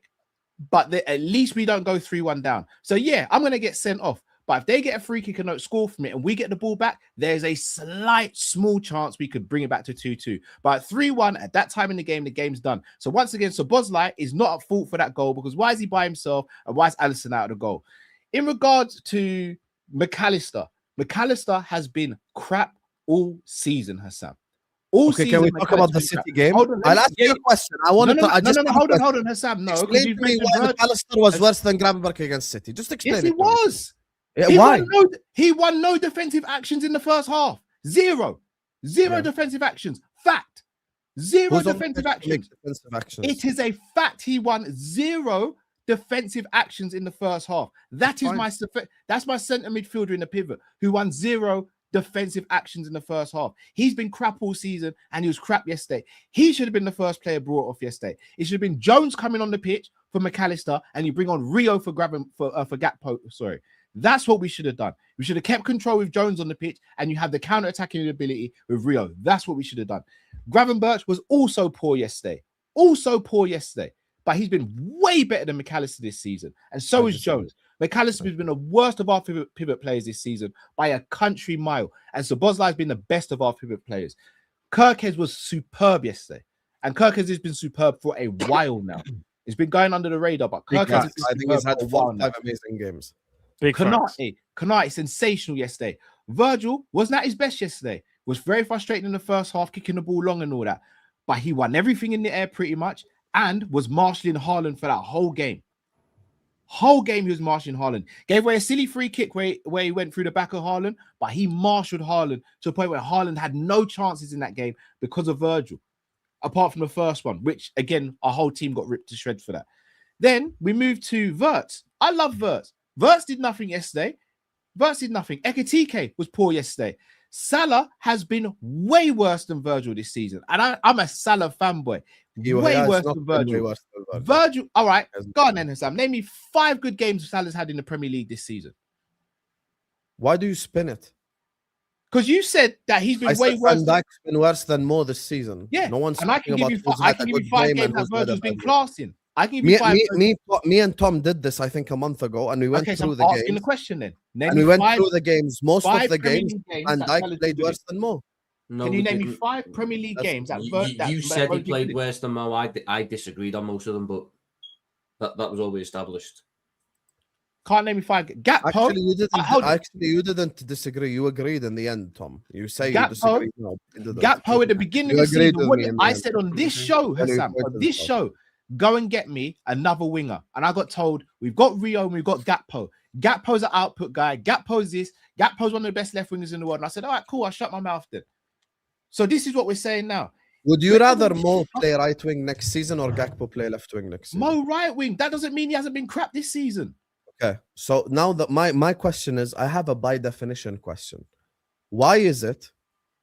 but at least we don't go 3-1 down. So yeah, I'm going to get sent off. But if they get a free kick and don't score from it and we get the ball back, there's a slight, small chance we could bring it back to 2-2. But 3-1 at that time in the game's done. So once again, Szoboszlai is not at fault for that goal because why is he by himself and why is Alisson out of the goal? In regards to McAllister has been crap all season, Husam. All Okay, season, can we talk about the City game? I'll ask you a question. I want to. Hold on, Husam. No, explain to me why McAllister was worse than Gravenberch against City. Just explain. Yes, he was. Yeah, why? He won no defensive actions in the first half. Zero defensive actions. Fact. Zero defensive actions. It is a fact. He won 0 defensive actions in the first half. That's my centre midfielder in the pivot who won 0 defensive actions in the first half. He's been crap all season and he was crap yesterday. He should have been the first player brought off yesterday. It should have been Jones coming on the pitch for McAllister and you bring on Rio for Gakpo. Sorry. That's what we should have done. We should have kept control with Jones on the pitch and you have the counter-attacking ability with Rio. That's what we should have done. Gravenberch was also poor yesterday. But he's been way better than McAllister this season. And so is Jones. McAllister has been the worst of our pivot players this season by a country mile. And Szoboszlai has been the best of our pivot players. Kirkes was superb yesterday. And Kirkes has been superb for a while now. It's been going under the radar, but Kirkes has been I think he's had 5 amazing games. Konate, sensational yesterday. Virgil wasn't at his best yesterday. Was very frustrating in the first half, kicking the ball long and all that. But he won everything in the air pretty much and was marshalling Haaland for that whole game. He was marshalling Haaland. Gave away a silly free kick where he went through the back of Haaland, but he marshaled Haaland to a point where Haaland had no chances in that game because of Virgil, apart from the first one, which, again, our whole team got ripped to shreds for that. Then we moved to Wirtz. I love Wirtz. Wirtz did nothing yesterday. Ekitike was poor yesterday. Salah has been way worse than Virgil this season. And I'm a Salah fanboy. Way worse than Virgil. Virgil, all right, go on then, Husam. Name me 5 good games Salah's had in the Premier League this season. Why do you spin it? Because you said that he's been way worse. Van Dijk's been worse than Mo this season. Yeah, no one's and I can give you 5 games that Virgil's been classing. I can give you 5. Me and Tom did this, I think, a month ago, and we went through the games. Asking the question then. And we went through the games. Most of the games, and Dijk played worse than Mo. No, can you name me 5 Premier League games that you said he played worse than Mo? I disagreed on most of them, but that was always established. Can't name me 5. Gakpo. Actually, you didn't disagree. You agreed in the end, Tom. You say you disagree. No, Gakpo at the beginning of the season. I said on this show, Husam, on this show, go and get me another winger. And I got told, we've got Rio and we've got Gakpo. Gakpo's an output guy. Gakpo's this. Gakpo's one of the best left wingers in the world. And I said, all right, cool. I'll shut my mouth then. So this is what we're saying now. Would you rather Mo play right wing next season or Gakpo play left wing next season? Mo right wing. That doesn't mean he hasn't been crap this season. Okay. So now that my question is, I have a by definition question. Why is it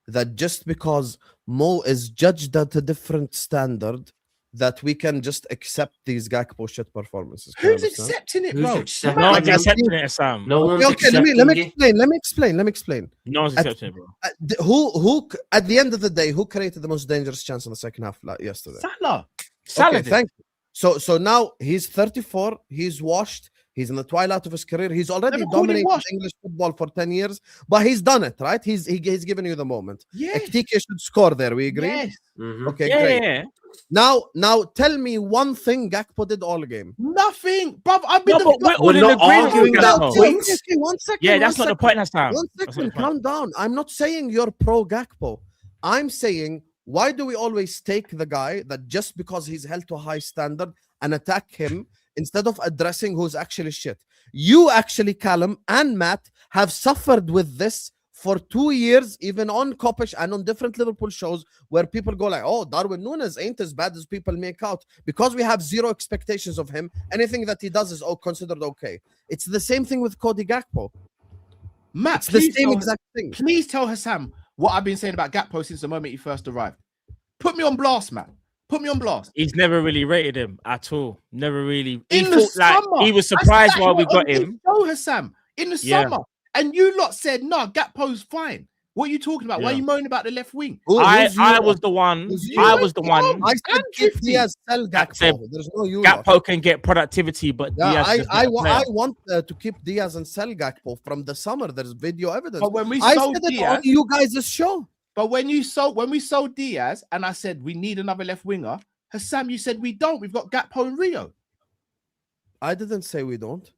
that just because Mo is judged at a different standard, that we can just accept these Gakpo shit performances? Who's accepting it, bro? No one's accepting it, Sam. No one's accepting let me explain. No one's accepting it, bro. Who at the end of the day, who created the most dangerous chance in the second half yesterday? Salah. Okay, thank you. So now he's 34. He's washed. He's in the twilight of his career. He's already Never called him dominated washed. English football for 10 years, but he's done it, right? He's given you the moment. Yes. Ekitike should score there. We agree? Yes. Mhm. Okay, Yeah, great. yeah. Now tell me one thing Gakpo did all game. Nothing, bruv. I've been No, but we're all We're in not agreement arguing with that that. point. though. Points. 1 second. Yeah, that's not the point, Hassan. 1 That's not second, the point. calm down. I'm not saying you're pro Gakpo. I'm saying, why do we always take the guy that just because he's held to a high standard and attack him instead of addressing who's actually shit? You actually, Callum and Matt, have suffered with this for 2 years, even on Kopish and on different Liverpool shows where people go like, oh, Darwin Núñez ain't as bad as people make out. Because we have zero expectations of him, anything that he does is considered okay. It's the same thing with Cody Gakpo. Matt, It's the please same tell, exact thing. please tell Husam what I've been saying about Gakpo since the moment he first arrived. Put me on blast, Matt. Put me on blast. He's never really rated him at all. Never really. He In the thought, like, summer, he was I surprised sat while we here got on this him. show, Husam, in the Yeah. summer, and you lot said, no, Gakpo's fine. What are you talking about? Why are Yeah. you moaning about the left wing? I Who's you? was the one. Who's you? I was the one. I said I'm keep 50. Diaz, sell That said, Gakpo. There's no you. lot. Gakpo can get productivity, but Yeah, Diaz is I not a player. want to keep Diaz and sell Gakpo from the summer. There's video evidence. But when we I sold said it Diaz, on you guys' show. but when we sold Diaz, and I said we need another left winger, Husam, you said we don't. We've got Gakpo and Rio. I didn't say we don't.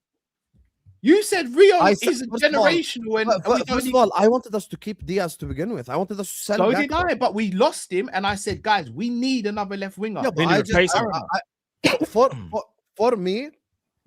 You said Rio I said- is first of all- generational, and we don't First need- of all, I wanted us to keep Diaz to begin with. I wanted us to sell so Gakpo. did I. But we lost him, and I said, guys, we need another left winger. Yeah, They but need I to replace him. for me,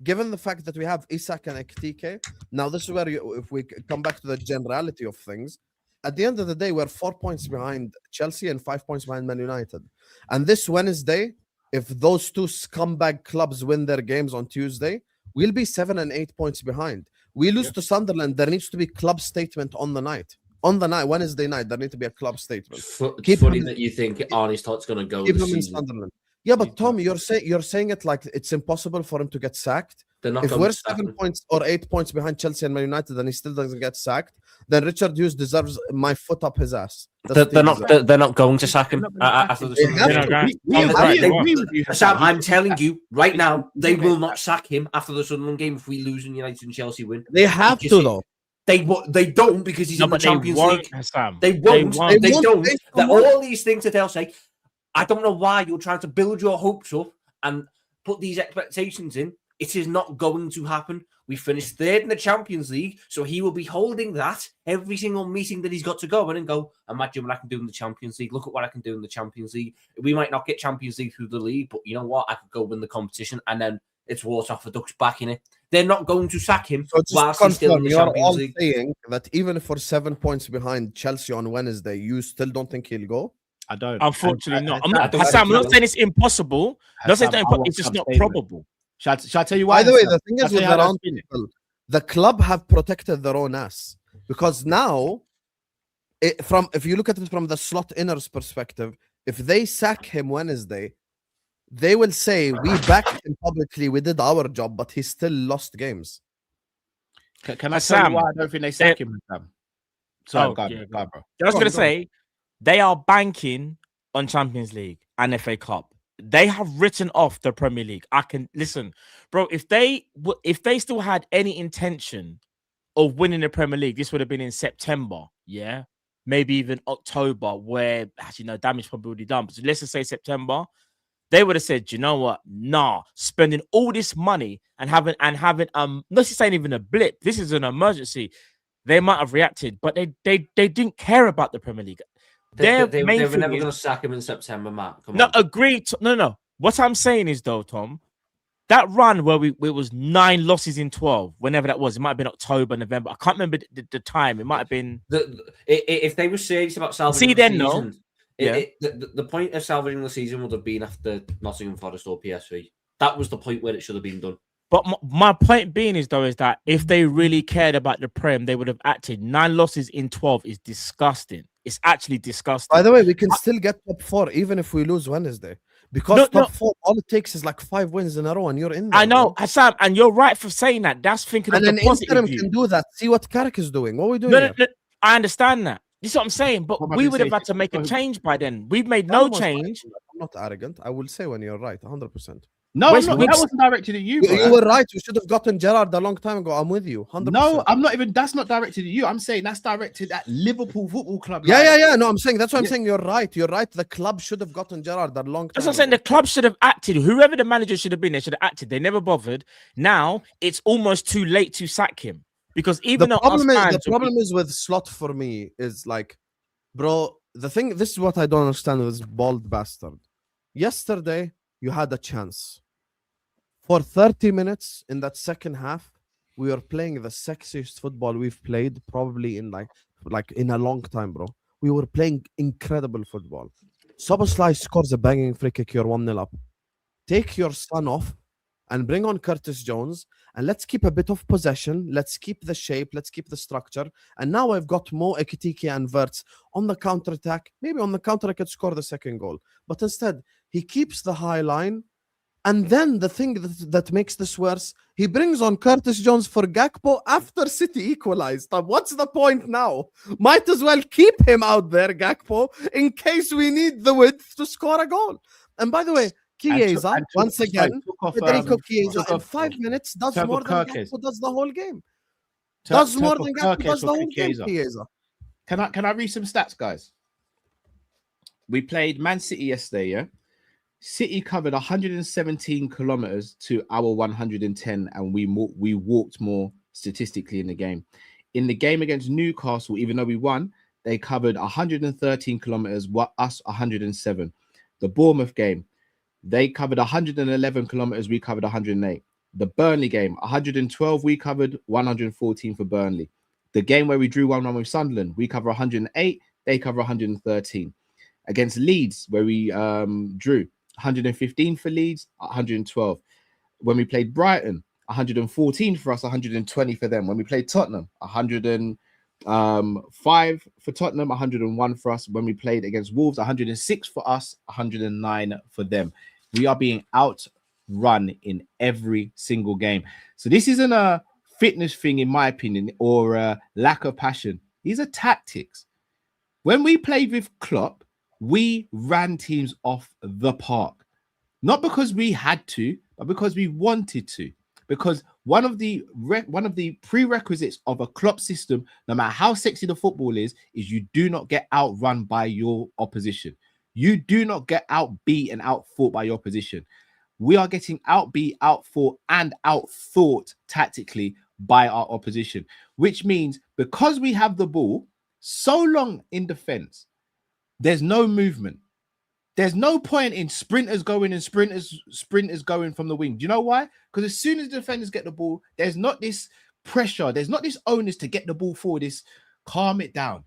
given the fact that we have Isak and Ekitike, now this is where if we come back to the generality of things, at the end of the day, we're 4 points behind Chelsea and 5 points behind Man United. And this Wednesday, if those two scumbag clubs win their games on Tuesday, we'll be 7 and 8 points behind. We lose to Sunderland, there needs to be club statement on the night. On the night, Wednesday night, there needs to be a club statement. It's Keep funny him- that you think Arne Slot's going to go Keep this him in season. Sunderland. Yeah, but Keep Tom, you're saying it like it's impossible for him to get sacked. They're not If going we're to sack 7 him. points or 8 points behind Chelsea and Man United and he still doesn't get sacked, then Richard Hughes deserves my foot up his ass. That's what he They're deserves. not going to sack him after the They Sunderland have game. to. They're not We going. agree They- with you, Sam, Husam. I'm telling you right now, they Okay. will not sack him after the Sunderland game if we lose and United and Chelsea win. They have You to see- though. They don't because he's No, in the but they Champions won't, League. Hassan. They won't. They They won't. don't. They That won't. all these things that they'll say. I don't know why you're trying to build your hopes up and put these expectations in. It is not going to happen. We finished third in the Champions League, so he will be holding that every single meeting that he's got to go in and go, imagine what I can do in the Champions League. Look at what I can do in the Champions League. We might not get Champions League through the league, but you know what? I could go win the competition, and then it's water off the ducks back in it. They're not going to sack him So just whilst he's still in confirm, the you're Champions all League. saying that even if we're 7 points behind Chelsea on Wednesday, you still don't think he'll go? I don't. Unfortunately, not. I'm I not. don't Hassan, I'm think not so. saying it's impossible. Not saying it's Hassan, not I impossible. want It's just some not statement. probable. Shall I tell you why? By the way, Husam? the thing Shall I is tell with you the how round that's been? people, the club have protected their own ass because now, if you look at it from the slot inner's perspective, if they sack him Wednesday, they will say we backed him publicly, we did our job, but he still lost games. Can I tell Sam, you why I don't think they sack him, Husam? Sorry, go on, yeah, go on, bro. I was Go going on, to go on. say they are banking on Champions League and FA Cup. They have written off the Premier League. I can listen, bro. If they still had any intention of winning the Premier League, this would have been in September, yeah, maybe even October, where actually no damage probably already done. But let's just say September, they would have said, you know what, nah, spending all this money and having not just saying even a blip. This is an emergency. They might have reacted, but they didn't care about the Premier League. They Their were main never thing going is- to sack him in September, Matt. Come No, on. agreed. No. What I'm saying is though, Tom, that run where it was 9 losses in 12, whenever that was, it might have been October, November. I can't remember the time. It might have been. If they were serious about salvaging See, the then, no. season, Yeah. the point of salvaging the season would have been after Nottingham Forest or PSV. That was the point where it should have been done. But my point being is that if they really cared about the Prem, they would have acted. 9 losses in 12 is disgusting. It's actually disgusting. By the way, we can still get top 4 even if we lose Wednesday. Because No, top 4, all it takes is like 5 wins in a row and you're in there. I know, bro. Hassan, and you're right for saying that. That's thinking And of an the positive interim view. can do that. See what Carrick is doing. What are we doing No, here? no, I understand that. This is what I'm saying. But What am I we gonna would have say? had to make a change by then. We've made No no one's change. arrogant. I'm not arrogant. I will say when you're right, 100%. No, West that Brom- wasn't directed at you, bro. You were right. We should have gotten Gerrard a long time ago. I'm with you. 100%. No, I'm not even. That's not directed at you. I'm saying that's directed at Liverpool Football Club. Yeah. No, I'm saying that's what I'm Yeah. saying. You're right. You're right. The club should have gotten Gerrard a long time That's what I'm saying. ago. The club should have acted. Whoever the manager should have been, they should have acted. They never bothered. Now it's almost too late to sack him because even The though problem is with Slot for me is like, bro, the thing, this is what I don't understand with this bald bastard. Yesterday, you had a chance. For 30 minutes in that second half, we were playing the sexiest football we've played probably in like in a long time, bro. We were playing incredible football. Szoboszlai scores a banging free kick, you're 1-0 up. Take your son off and bring on Curtis Jones, and let's keep a bit of possession. Let's keep the shape. Let's keep the structure. And now I've got Mo, Ekitike, and Wirtz on the counter-attack. Maybe on the counter I could score the second goal. But instead, he keeps the high line. And then the thing that makes this worse, he brings on Curtis Jones for Gakpo after City equalized. What's the point now? Might as well keep him out there, Gakpo, in case we need the width to score a goal. And by the way, Chiesa, once again, Federico Chiesa in 5 minutes does more than Gakpo does the whole game. Does more than Gakpo does the whole game, Chiesa. Can I read some stats, guys? We played Man City yesterday, yeah? City covered 117 kilometers to our 110, and we walked more statistically in the game. In the game against Newcastle, even though we won, they covered 113 kilometers, us 107. The Bournemouth game, they covered 111 kilometers, we covered 108. The Burnley game, 112, we covered 114 for Burnley. The game where we drew 1-1 with Sunderland, we cover 108, they cover 113. Against Leeds, where we drew 115 for Leeds, 112. When we played Brighton, 114 for us, 120 for them. When we played Tottenham, 105 for Tottenham, 101 for us. When we played against Wolves, 106 for us, 109 for them. We are being outrun in every single game. So this isn't a fitness thing, in my opinion, or a lack of passion. These are tactics. When we played with Klopp, we ran teams off the park, not because we had to, but because we wanted to. Because one of the prerequisites of a Klopp system, no matter how sexy the football is you do not get outrun by your opposition. You do not get outbeat and outthought by your opposition. We are getting outbeat, outfought, and outthought tactically by our opposition, which means because we have the ball so long in defense, there's no movement. There's no point in sprinters going and sprinters going from the wing. Do you know why? Because as soon as the defenders get the ball, there's not this pressure. There's not this onus to get the ball forward. This calm it down,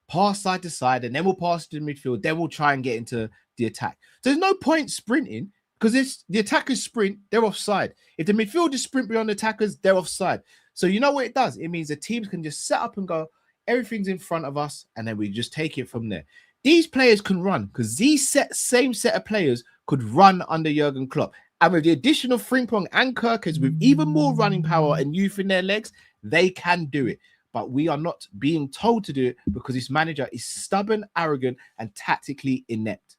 pass side to side, and then we'll pass to the midfield. Then we'll try and get into the attack. So there's no point sprinting because if the attackers sprint, they're offside. If the midfielders sprint beyond the attackers, they're offside. So you know what it does? It means the teams can just set up and go, everything's in front of us, and then we just take it from there. These players can run because these same set of players could run under Jurgen Klopp. And with the addition of Frimpong and Kirkers with even more running power and youth in their legs, they can do it. But we are not being told to do it because this manager is stubborn, arrogant, and tactically inept.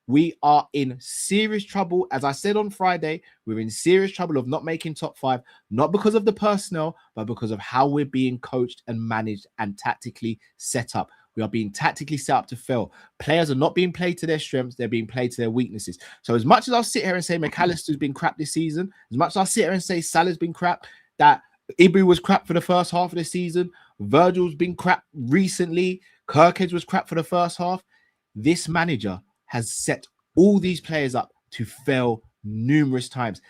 We are in serious trouble. As I said on Friday, we're in serious trouble of not making top 5, not because of the personnel, but because of how we're being coached and managed and tactically set up. We are being tactically set up to fail. Players are not being played to their strengths. They're being played to their weaknesses. So as much as I'll sit here and say McAllister's been crap this season, as much as I'll sit here and say Salah's been crap, that Ibri was crap for the first half of the season, Virgil's been crap recently, Kirkhead was crap for the first half, this manager has set all these players up to fail numerous times.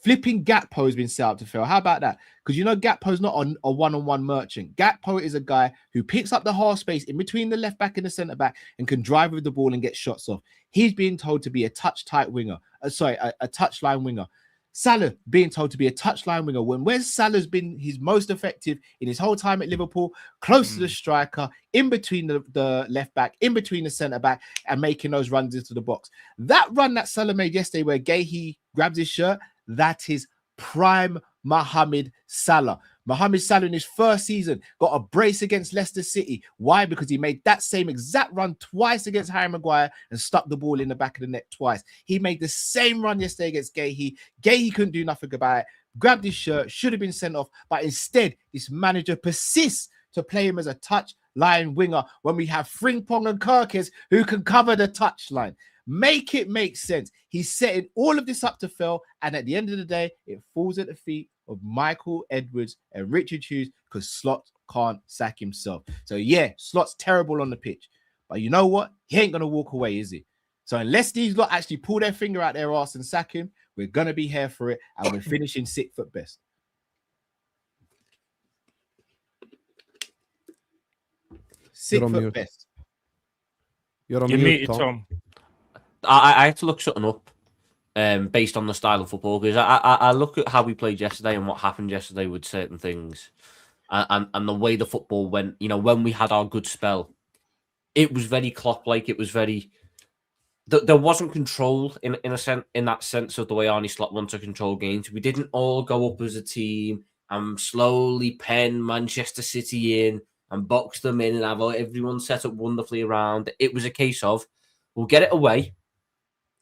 Flipping Gakpo has been set up to fail. How about that? Because you know Gakpo's not a one-on-one merchant. Gakpo is a guy who picks up the half space in between the left back and the centre back and can drive with the ball and get shots off. He's being told to be a touch-tight winger. A touchline winger. Salah being told to be a touchline winger. Where's Salah's been his most effective in his whole time at Liverpool? Close to the striker, in between the left back, in between the centre back, and making those runs into the box. That run that Salah made yesterday where Gahey grabs his shirt, that is prime Mohamed Salah. Mohamed Salah in his first season got a brace against Leicester City. Why? Because he made that same exact run twice against Harry Maguire and stuck the ball in the back of the net twice. He made the same run yesterday against Gahey. Gahey couldn't do nothing about it. Grabbed his shirt, should have been sent off, but instead, this manager persists to play him as a touch-line winger when we have Frimpong and Kirkes who can cover the touchline. Make it make sense. He's setting all of this up to fail, and at the end of the day, it falls at the feet of Michael Edwards and Richard Hughes because Slot can't sack himself. So yeah, Slot's terrible on the pitch, but you know what? He ain't gonna walk away, is he? So unless these lot actually pull their finger out their ass and sack him, we're gonna be here for it, and we're finishing 6th at best. You're on 6th at mute. best. You're on You're mute, muted, Tom. Tom. I had to look something up based on the style of football, because I look at how we played yesterday and what happened yesterday with certain things, and the way the football went. You know, when we had our good spell, it was very Klopp-like. It was very there wasn't control in a sense, in that sense of the way Arne Slot wants to control games. We didn't all go up as a team and slowly pen Manchester City in and box them in and have everyone set up wonderfully around. It was a case of, we'll get it away.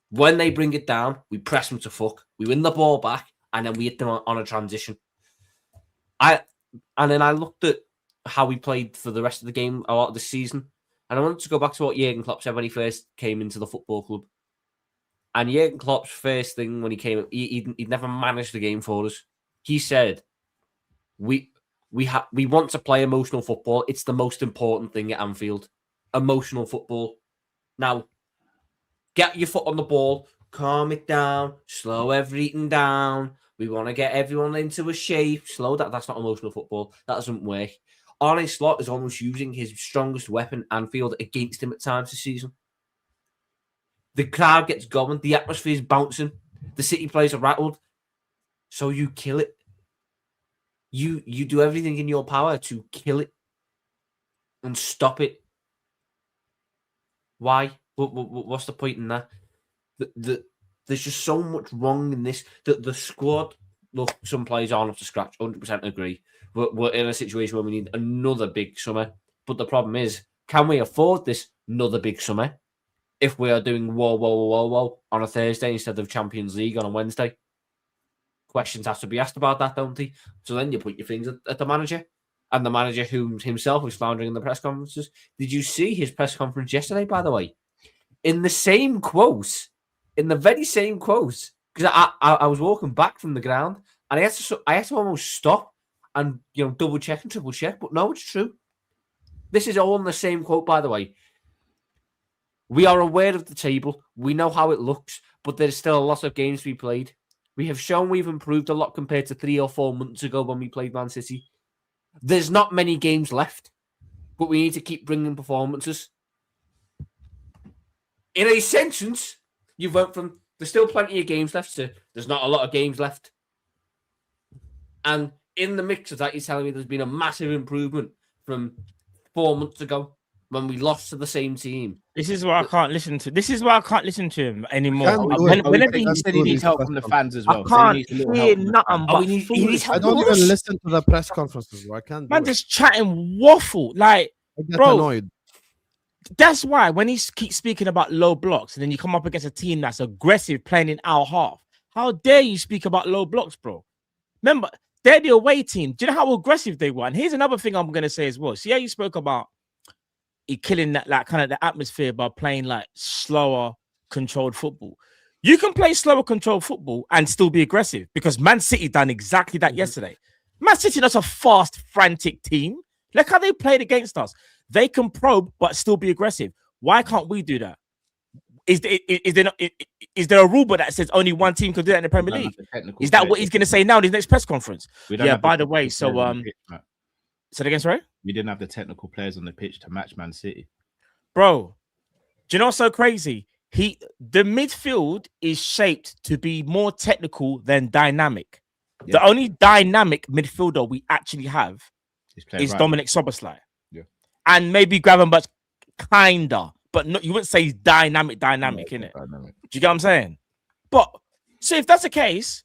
When they bring it down, we press them to fuck. We win the ball back, and then we hit them on a transition. And then I looked at how we played for the rest of the game a lot of the season, and I wanted to go back to what Jurgen Klopp said when he first came into the football club. And Jurgen Klopp's first thing when he came, he'd never managed the game for us. He said, we want to play emotional football. It's the most important thing at Anfield. Emotional football. Now, get your foot on the ball, calm it down, slow everything down. We want to get everyone into a shape. Slow that. That's not emotional football. That doesn't work. Arne Slot is almost using his strongest weapon, Anfield, against him at times this season. The crowd gets going. The atmosphere is bouncing. The City players are rattled. So you kill it. You do everything in your power to kill it and stop it. Why? What's the point in that? There's just so much wrong in this. The squad, look, some players aren't up to scratch. 100% agree. We're in a situation where we need another big summer. But the problem is, can we afford this another big summer if we are doing whoa on a Thursday instead of Champions League on a Wednesday? Questions have to be asked about that, don't they? So then you put your fingers at the manager, and the manager who himself was floundering in the press conferences. Did you see his press conference yesterday, by the way? In the same quote, in the very same quote, because I was walking back from the ground, and I had to almost stop and double check and triple check. But no, it's true. This is all in the same quote, by the way. We are aware of the table. We know how it looks, but there's still a lot of games to be played. We have shown we've improved a lot compared to 3 or 4 months ago when we played Man City. There's not many games left, but we need to keep bringing performances. In a sentence, you went from there's still plenty of games left to there's not a lot of games left. And in the mix of that, you're telling me there's been a massive improvement from 4 months ago when we lost to the same team. This is why I can't listen to. This is why I can't listen to him anymore. Whenever he said he needs help from the fans as well. I can't hear nothing. But he needs I help. don't even listen to the press conferences. Bro. I can't. Man, just chatting waffle. Like, I get bro, annoyed. that's why when he keeps speaking about low blocks, and then you come up against a team that's aggressive playing in our half, how dare you speak about low blocks, bro? Remember, they're the away team. Do you know how aggressive they were? And here's another thing I'm gonna say as well. See how you spoke about killing that, like, kind of the atmosphere by playing like slower, controlled football. You can play slower, controlled football and still be aggressive, because Man City done exactly that yesterday. Man City, that's a fast, frantic team. Look how they played against us. They can probe but still be aggressive. Why can't we do that? Is there a rule book that says only one team can do that in the Premier League? Is that what he's going to say now in his next press conference? Yeah. By the way, so say again, sorry. We didn't have the technical players on the pitch to match Man City, bro. Do you know what's so crazy? The midfield is shaped to be more technical than dynamic. Yeah. The only dynamic midfielder we actually have is right Dominic Szoboszlai. Yeah, and maybe Gravenberch, kinda, but not, you wouldn't say he's dynamic, innit? Dynamic. Do you get what I'm saying? But so if that's the case,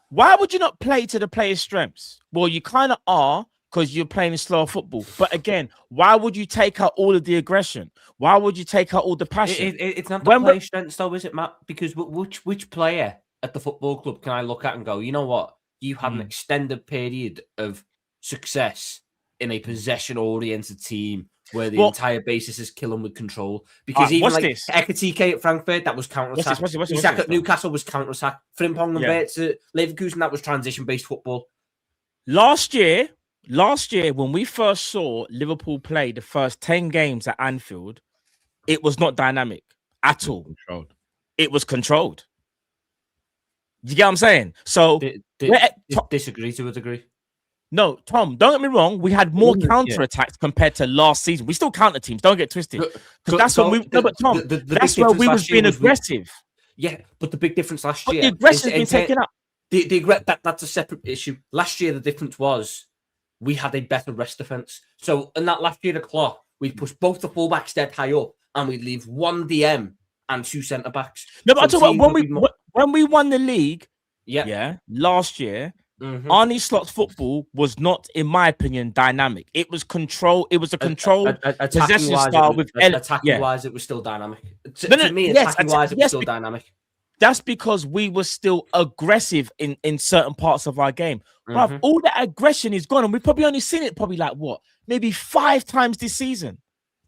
Why would you not play to the player's strengths? Well, you kind of are because you're playing slower football. But again, why would you take out all of the aggression? Why would you take out all the passion? It's not the player's strengths, though, is it, Matt? Because which player at the football club can I look at and go, you know what? You had an extended period of success in a possession-oriented team where the entire basis is killing with control. Because even like Ekitike at Frankfurt, that was counter-attack. Isak at Newcastle was counter-attack. Frimpong and Wirtz at Leverkusen, that was transition-based football. Last year, when we first saw Liverpool play the first 10 games at Anfield, it was not dynamic at all. It was controlled. You get what I'm saying? So disagree to a degree. No, Tom, don't get me wrong. We had more counter-attacks compared to last season. We still counter teams. Don't get twisted. Because that's when we. No, but Tom, that's where we was being aggressive. Yeah, but the big difference last year. The aggression's been taken up. That's a separate issue. Last year, the difference was we had a better rest defense. So in that last year, the clock, we pushed both the fullbacks dead high up, and we'd leave one DM and two centre backs. No, but I'm talking about when we won the league. Last year. Arne Slot's football was not, in my opinion, dynamic. It was control. It was a controlled possession style with attacking-wise, it was still dynamic. To me, attacking-wise, it was still dynamic. That's because we were still aggressive in certain parts of our game. Bruv, all that aggression is gone, and we've probably only seen it maybe 5 times this season.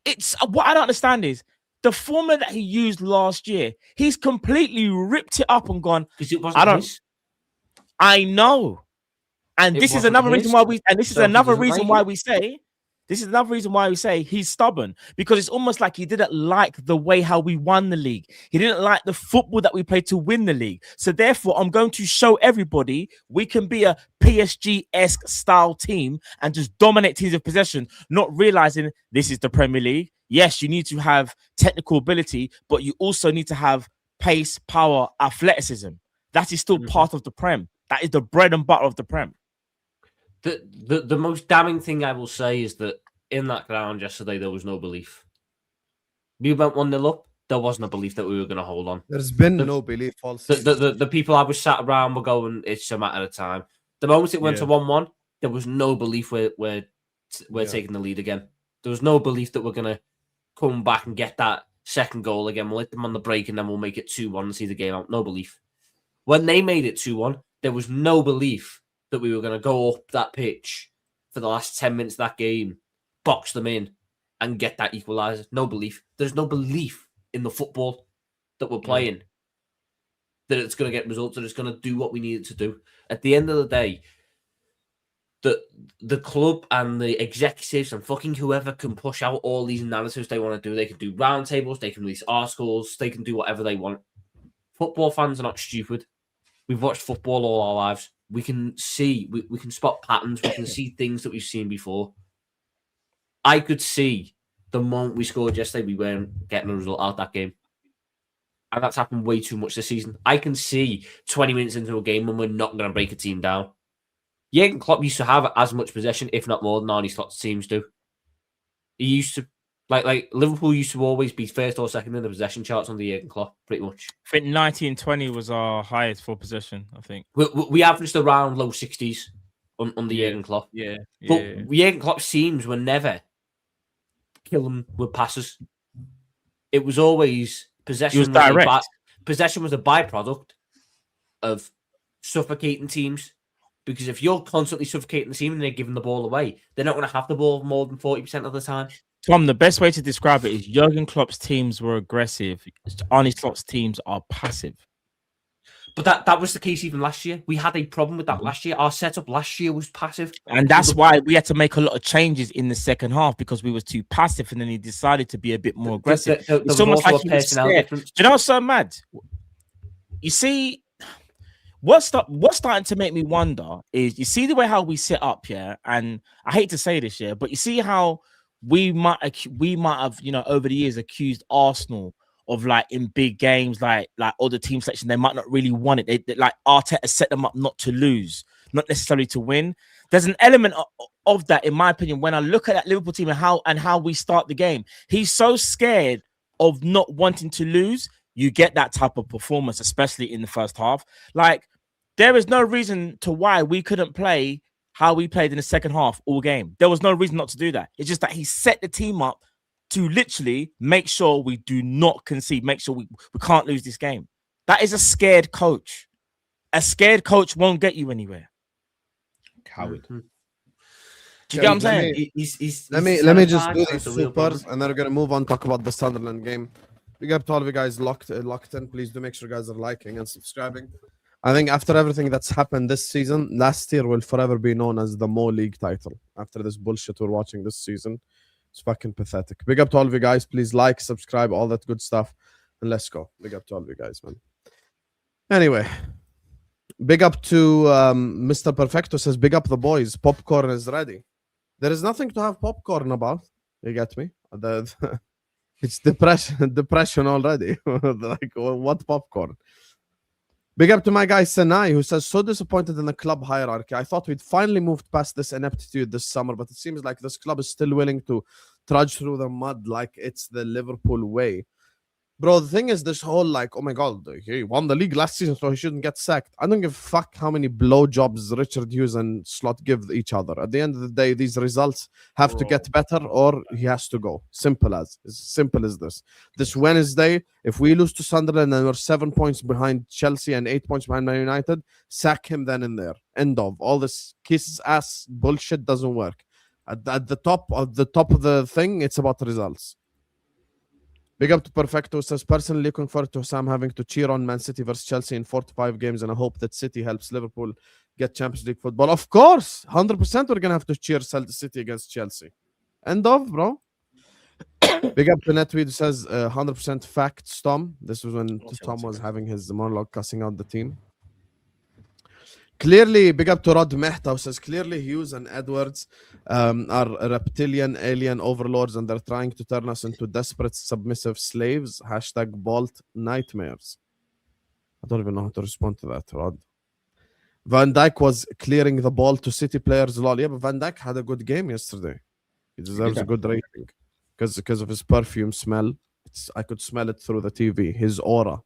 It's what I don't understand is the format that he used last year. He's completely ripped it up and gone. Because it wasn't. I know, and this is another reason why we. And this is another reason why we say. This is another reason why we say he's stubborn, because it's almost like he didn't like the way how we won the league. He didn't like the football that we played to win the league. So therefore, I'm going to show everybody we can be a PSG-esque style team and just dominate teams of possession, not realizing this is the Premier League. Yes, you need to have technical ability, but you also need to have pace, power, athleticism. That is still part of the Prem. That is the bread and butter of the Prem. The most damning thing I will say is that in that ground yesterday, there was no belief. We went 1-0 up. There wasn't a belief that we were going to hold on. There's been no belief. The people I was sat around were going, it's a matter of time. The moment it went to 1-1, there was no belief we're taking the lead again. There was no belief that we're going to come back and get that second goal again. We'll hit them on the break and then we'll make it 2-1 and see the game out. No belief. When they made it 2-1, there was no belief that we were going to go up that pitch for the last 10 minutes of that game, box them in, and get that equaliser. No belief. There's no belief in the football that we're playing, that it's going to get results, that it's going to do what we need it to do. At the end of the day, the club and the executives and fucking whoever can push out all these narratives they want to do. They can do roundtables, they can release articles, they can do whatever they want. Football fans are not stupid. We've watched football all our lives. We can see, we can spot patterns. We can see things that we've seen before. I could see the moment we scored yesterday, we weren't getting a result out of that game. And that's happened way too much this season. I can see 20 minutes into a game when we're not going to break a team down. Jurgen Klopp used to have as much possession, if not more, than Arne Slot's teams do. He used to, like Liverpool used to always be first or second in the possession charts under Jurgen Klopp, pretty much. I think 19-20 was our highest for possession, I think. We averaged around low 60s under Jurgen Klopp. But Jurgen Klopp's teams were never killing with passes. It was always possession. It was direct. Possession was a byproduct of suffocating teams. Because if you're constantly suffocating the team and they're giving the ball away, they're not going to have the ball more than 40% of the time. Tom, the best way to describe it is Jurgen Klopp's teams were aggressive. Arne Slot's teams are passive. But that was the case even last year. We had a problem with that last year. Our setup last year was passive. And that's why we had to make a lot of changes in the second half, because we was too passive, and then he decided to be a bit more aggressive. It's almost like he was scared. Do you know what's so mad? You see, what's starting to make me wonder is, you see the way how we set up here, and I hate to say this here, but you see how we might have, you know, over the years accused Arsenal of, like, in big games, like other team selection, they might not really want it. They like Arteta set them up not to lose, not necessarily to win. There's an element of that, in my opinion, when I look at that Liverpool team and how we start the game. He's so scared of not wanting to lose. You get that type of performance, especially in the first half. Like, There is no reason to why we couldn't play how we played in the second half all game. There was no reason not to do that. It's just that he set the team up to literally make sure we do not concede, make sure we can't lose this game. That is a scared coach. A scared coach won't get you anywhere. Coward. Do you get what I'm saying? Let me just do these supers, and then we're gonna move on, talk about the Sunderland game. Big up to all of you guys locked in. Please do make sure you guys are liking and subscribing. I think after everything that's happened this season, last year will forever be known as the Mo League title. After this bullshit we're watching this season, it's fucking pathetic. Big up to all of you guys. Please like, subscribe, all that good stuff, and let's go. Big up to all of you guys, man. Anyway, big up to Mr. Perfecto says, big up the boys. Popcorn is ready. There is nothing to have popcorn about. You get me? It's depression already. Like, what popcorn? Big up to my guy Senai, who says, so disappointed in the club hierarchy. I thought we'd finally moved past this ineptitude this summer, but it seems like this club is still willing to trudge through the mud like it's the Liverpool way. Bro, the thing is, this whole like, oh my God, he won the league last season, so he shouldn't get sacked. I don't give a fuck how many blowjobs Richard Hughes and Slot give each other. At the end of the day, these results have to get better or he has to go. Simple as this. This Wednesday, if we lose to Sunderland and we're 7 points behind Chelsea and 8 points behind Man United, sack him then and there. End of. All this kiss ass bullshit doesn't work. At the top of the thing, it's about results. Big up to Perfecto says, personally looking forward to Husam having to cheer on Man City versus Chelsea in 4 to 5 games, and I hope that City helps Liverpool get Champions League football. Of course, 100% we're going to have to cheer City against Chelsea. End of, bro. Big up to Netweed who says, 100% facts, Tom. This was when Tom was having his monologue cussing out the team. Clearly, big up to Rod Mehta who says, clearly Hughes and Edwards are reptilian alien overlords and they're trying to turn us into desperate submissive slaves. #Bolt nightmares. I don't even know how to respond to that, Rod. Van Dijk was clearing the ball to City players. Yeah, but Van Dijk had a good game yesterday. He deserves a good rating because of his perfume smell. I could smell it through the TV. His aura.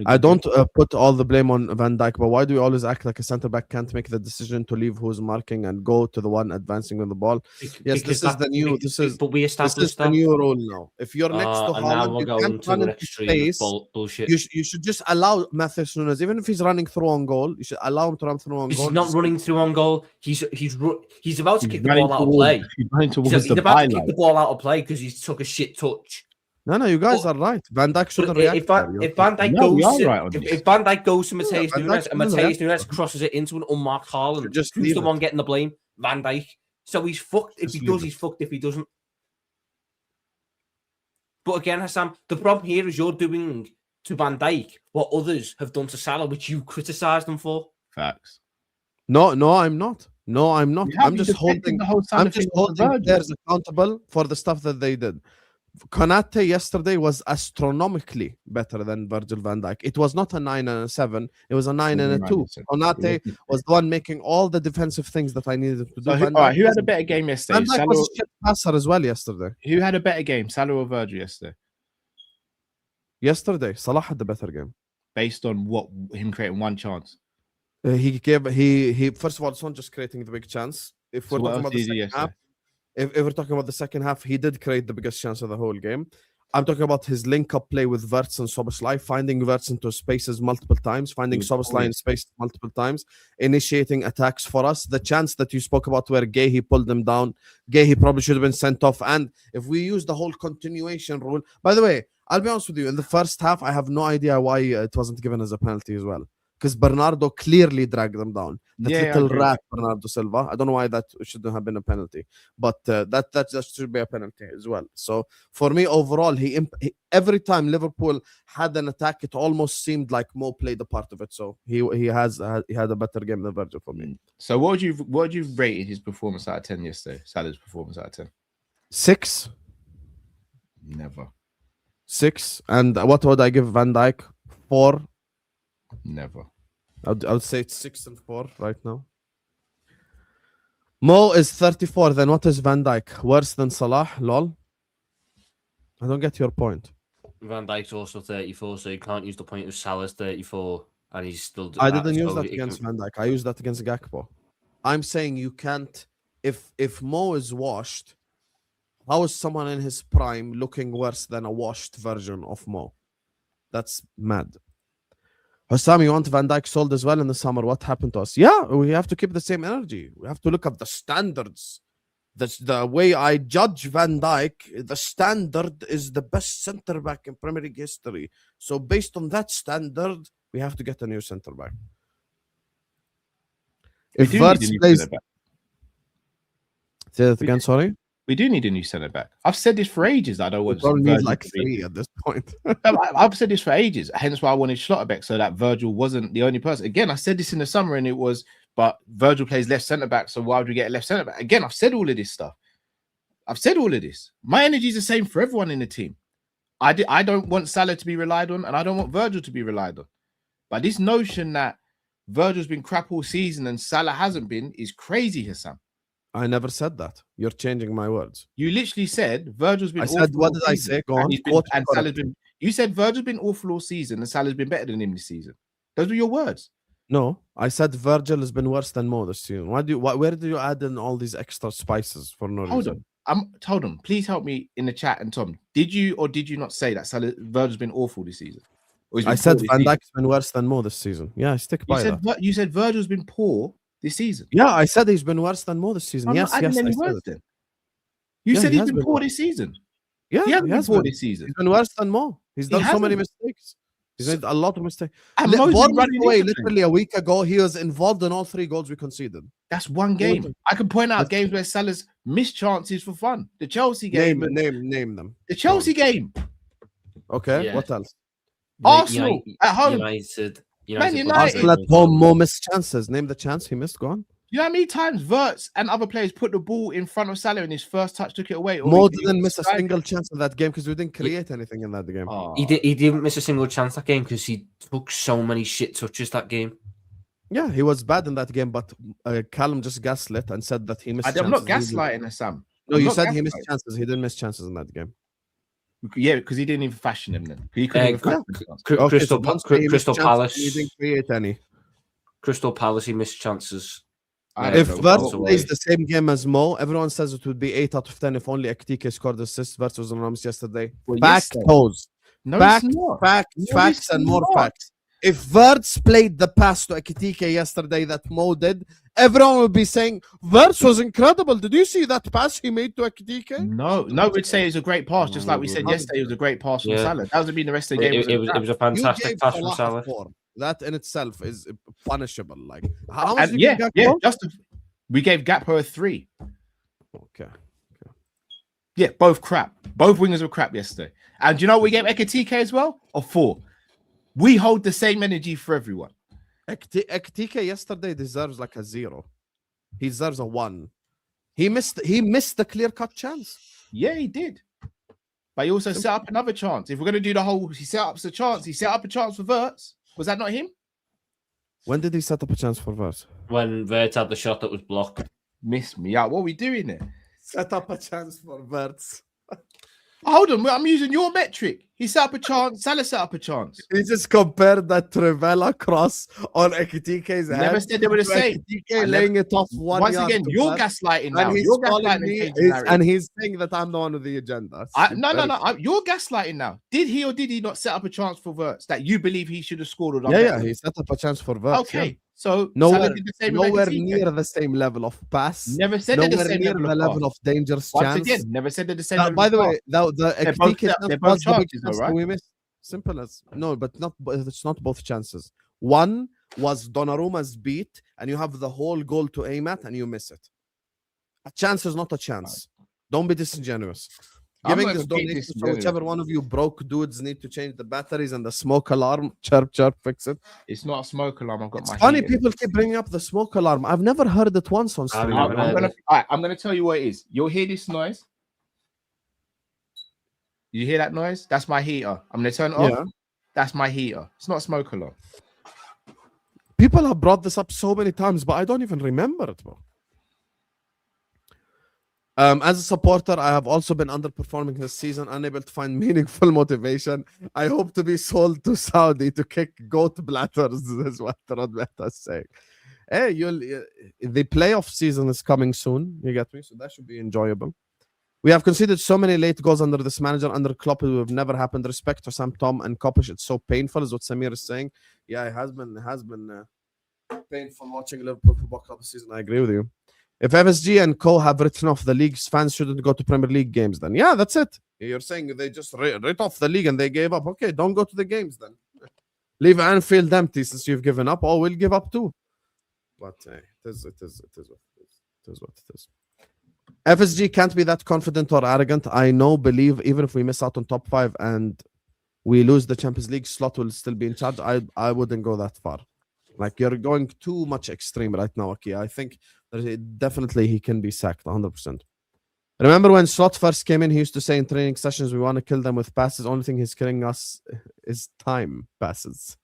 I don't put all the blame on Van Dijk, but why do we always act like a centre back can't make the decision to leave who's marking and go to the one advancing on the ball? Yes, this is the new. This is the new rule now. If you're next to Haaland, you can't run into space. Bullshit. You should just allow Matheus Nunes, even if he's running through on goal, you should allow him to run through on goal. He's not running through on goal. He's about to kick the ball out of play. He's running towards He's about to kick the ball out of play because he took a shit touch. No, you guys are right. Van Dijk shouldn't react. If Van Dijk goes to Matheus Nunes and Matheus Nunes crosses it into an unmarked Haaland, who's the one getting the blame? Van Dijk. So he's fucked if he does, he's fucked if he doesn't. But again, Husam, the problem here is you're doing to Van Dijk what others have done to Salah, which you criticised them for. Facts. No, I'm not. I'm just holding players accountable for the stuff that they did. Konate yesterday was astronomically better than Virgil van Dijk. It was not a 9 and a 7. It was a 9 and a 2. Konate was the one making all the defensive things that I needed to do. So who had a better game yesterday? Van Dijk was a shit passer as well yesterday. Who had a better game, Salah or Virgil yesterday? Yesterday, Salah had the better game. Based on what? Him creating one chance? He first of all, it's not just creating the big chance. If we're talking about the second half, if we're talking about the second half, he did create the biggest chance of the whole game. I'm talking about his link-up play with Wirtz and Szoboszlai, finding Wirtz into spaces multiple times, finding Szoboszlai in space multiple times, initiating attacks for us. The chance that you spoke about where Guehi pulled them down, Guehi probably should have been sent off. And if we use the whole continuation rule, by the way, I'll be honest with you, in the first half, I have no idea why it wasn't given as a penalty as well. Because Bernardo clearly dragged them down. Little rat, Bernardo Silva. I don't know why that shouldn't have been a penalty, but that just should be a penalty as well. So for me, overall, he every time Liverpool had an attack, it almost seemed like Mo played a part of it. So he had a better game than Virgil for me. So what would you rate his performance out of 10 yesterday? Salah's performance out of 10? 6. Never. 6. And what would I give Van Dijk? 4. Never. I would say it's 6 and 4 right now. Mo is 34. Then what is Van Dijk? Worse than Salah? Lol. I don't get your point. Van Dijk's also 34, so you can't use the point of Salah's 34 and he's still. I didn't use that against Van Dijk. I used that against Gakpo. I'm saying you can't. If Mo is washed, how is someone in his prime looking worse than a washed version of Mo? That's mad. Husam, you want Van Dijk sold as well in the summer? What happened to us? Yeah, we have to keep the same energy. We have to look at the standards. That's the way I judge Van Dijk. The standard is the best centre back in Premier League history. So based on that standard, we have to get a new centre back. If Verts plays, say that again. Sorry. We do need a new centre back. I've said this for ages. I don't want to need like 3 at this point. I've said this for ages. Hence why I wanted Schlotterbeck, so that Virgil wasn't the only person. Again, I said this in the summer, and it was, but Virgil plays left centre back, so why would we get a left centre back? Again, I've said all of this stuff. I've said all of this. My energy is the same for everyone in the team. I don't want Salah to be relied on, and I don't want Virgil to be relied on. But this notion that Virgil's been crap all season and Salah hasn't been is crazy, Husam. I never said that. You're changing my words. You literally said Virgil's been. I said, what did I say? Go on. And Salah's been. You said Virgil's been awful all season, and Salah's been better than him this season. Those were your words. No, I said Virgil has been worse than Mo this season. Where do you add in all these extra spices for no reason? Hold on. Please help me in the chat. And Tom, did you or did you not say that Virgil's been awful this season? I said Van Dijk's been worse than Mo this season. Yeah, I stick by that. You said Virgil's been poor this season. Yeah, I said he's been worse than Mo this season. Yes, I said it. You said he's been poor this season. Yeah, he hasn't been poor this season. He's been worse than Mo. He's done so many mistakes. He's made a lot of mistakes. Literally a week ago, he was involved in all 3 goals we conceded. That's one game. I can point out games where Salah's missed chances for fun. The Chelsea game. Name them. The Chelsea game. Okay, what else? Arsenal at home. United. Arsenal at home, Mo missed chances. Name the chance he missed. Go on. You know how many times Verts and other players put the ball in front of Salah and his first touch took it away? Mo didn't miss a single chance in that game because we didn't create anything in that game. He didn't miss a single chance that game because he took so many shit touches that game. Yeah, he was bad in that game, but Callum just gaslit and said that he missed chances. I'm not gaslighting Sam. No, you said he missed chances. He didn't miss chances in that game. Yeah, because he didn't even fashion them then. He couldn't even Crystal Palace. He didn't create any. Crystal Palace, he missed chances. If Verts plays the same game as Mo, everyone says it would be 8 out of 10 if only Ekitike scored the assist. Verts was anonymous yesterday. Facts and more facts. If Verts played the pass to Ekitike yesterday that Mo did, everyone would be saying Verts was incredible. Did you see that pass he made to Ekitike? No, we'd say it was a great pass, just like we said yesterday. It was a great pass from Salah. That would be the rest of the game. It was a fantastic pass from Salah. That in itself is punishable. Like, how much we gave Gakpo a 3. Okay. Yeah, both crap. Both wingers were crap yesterday. And you know what we gave Ekitike as well? A 4. We hold the same energy for everyone. Ekitike yesterday deserves like a 0. He deserves a 1. He missed the clear-cut chance. Yeah, he did. But he also set up another chance. If we're going to do the whole, he set up a chance for Verts. Was that not him? When did he set up a chance for Verts? When Verts had the shot that was blocked. Missed me out. What are we doing there? Set up a chance for Verts. Hold on, I'm using your metric. He set up a chance. Salah set up a chance. He just compared that Trivela cross on Ekitike's head. Never said they were the same. Ekitike laying it off 1 Once yard. again, you're gaslighting now. And he's saying that I'm the one with the agenda. No. You're gaslighting now. Did he or did he not set up a chance for Verts that you believe he should have scored or done? Yeah, he set up a chance for Verts. Okay. So nowhere near the same level of pass. Never said the same level of dangerous chance. Again, never said they're the same. By the way, the they're both chances, though, right? We missed. Simple as it's not both chances. One was Donnarumma's beat, and you have the whole goal to aim at, and you miss it. A chance is not a chance. Don't be disingenuous. Giving this donation to whichever one of you broke dudes need to change the batteries and the smoke alarm. Chirp, fix it. It's not a smoke alarm. It's funny people keep bringing up the smoke alarm. I've never heard it once on stream. I'm gonna tell you what it is. You'll hear this noise. You hear that noise? That's my heater. I'm gonna turn it off. Yeah. That's my heater. It's not a smoke alarm. People have brought this up so many times, but I don't even remember it, bro. As a supporter, I have also been underperforming this season, unable to find meaningful motivation. I hope to be sold to Saudi to kick goat blatters, is what Rodbeta is saying. Hey, the playoff season is coming soon. You get me? So that should be enjoyable. We have conceded so many late goals under this manager, under Klopp, it would have never happened. Respect to Sam, Tom, and Kopish. It's so painful, is what Samir is saying. Yeah, it has been painful watching Liverpool Football Club this season. I agree with you. If FSG and Co have written off the leagues, fans shouldn't go to Premier League games then. Yeah, that's it. You're saying they just writ off the league and they gave up. Okay, don't go to the games then. Leave Anfield empty since you've given up. Oh, we'll give up too. But it is what it is. FSG can't be that confident or arrogant. I believe even if we miss out on top 5 and we lose the Champions League, Slot will still be in charge. I wouldn't go that far. Like, you're going too much extreme right now, Aki. I think definitely he can be sacked 100%. Remember when Slot first came in, he used to say in training sessions, we want to kill them with passes. Only thing he's killing us is time passes.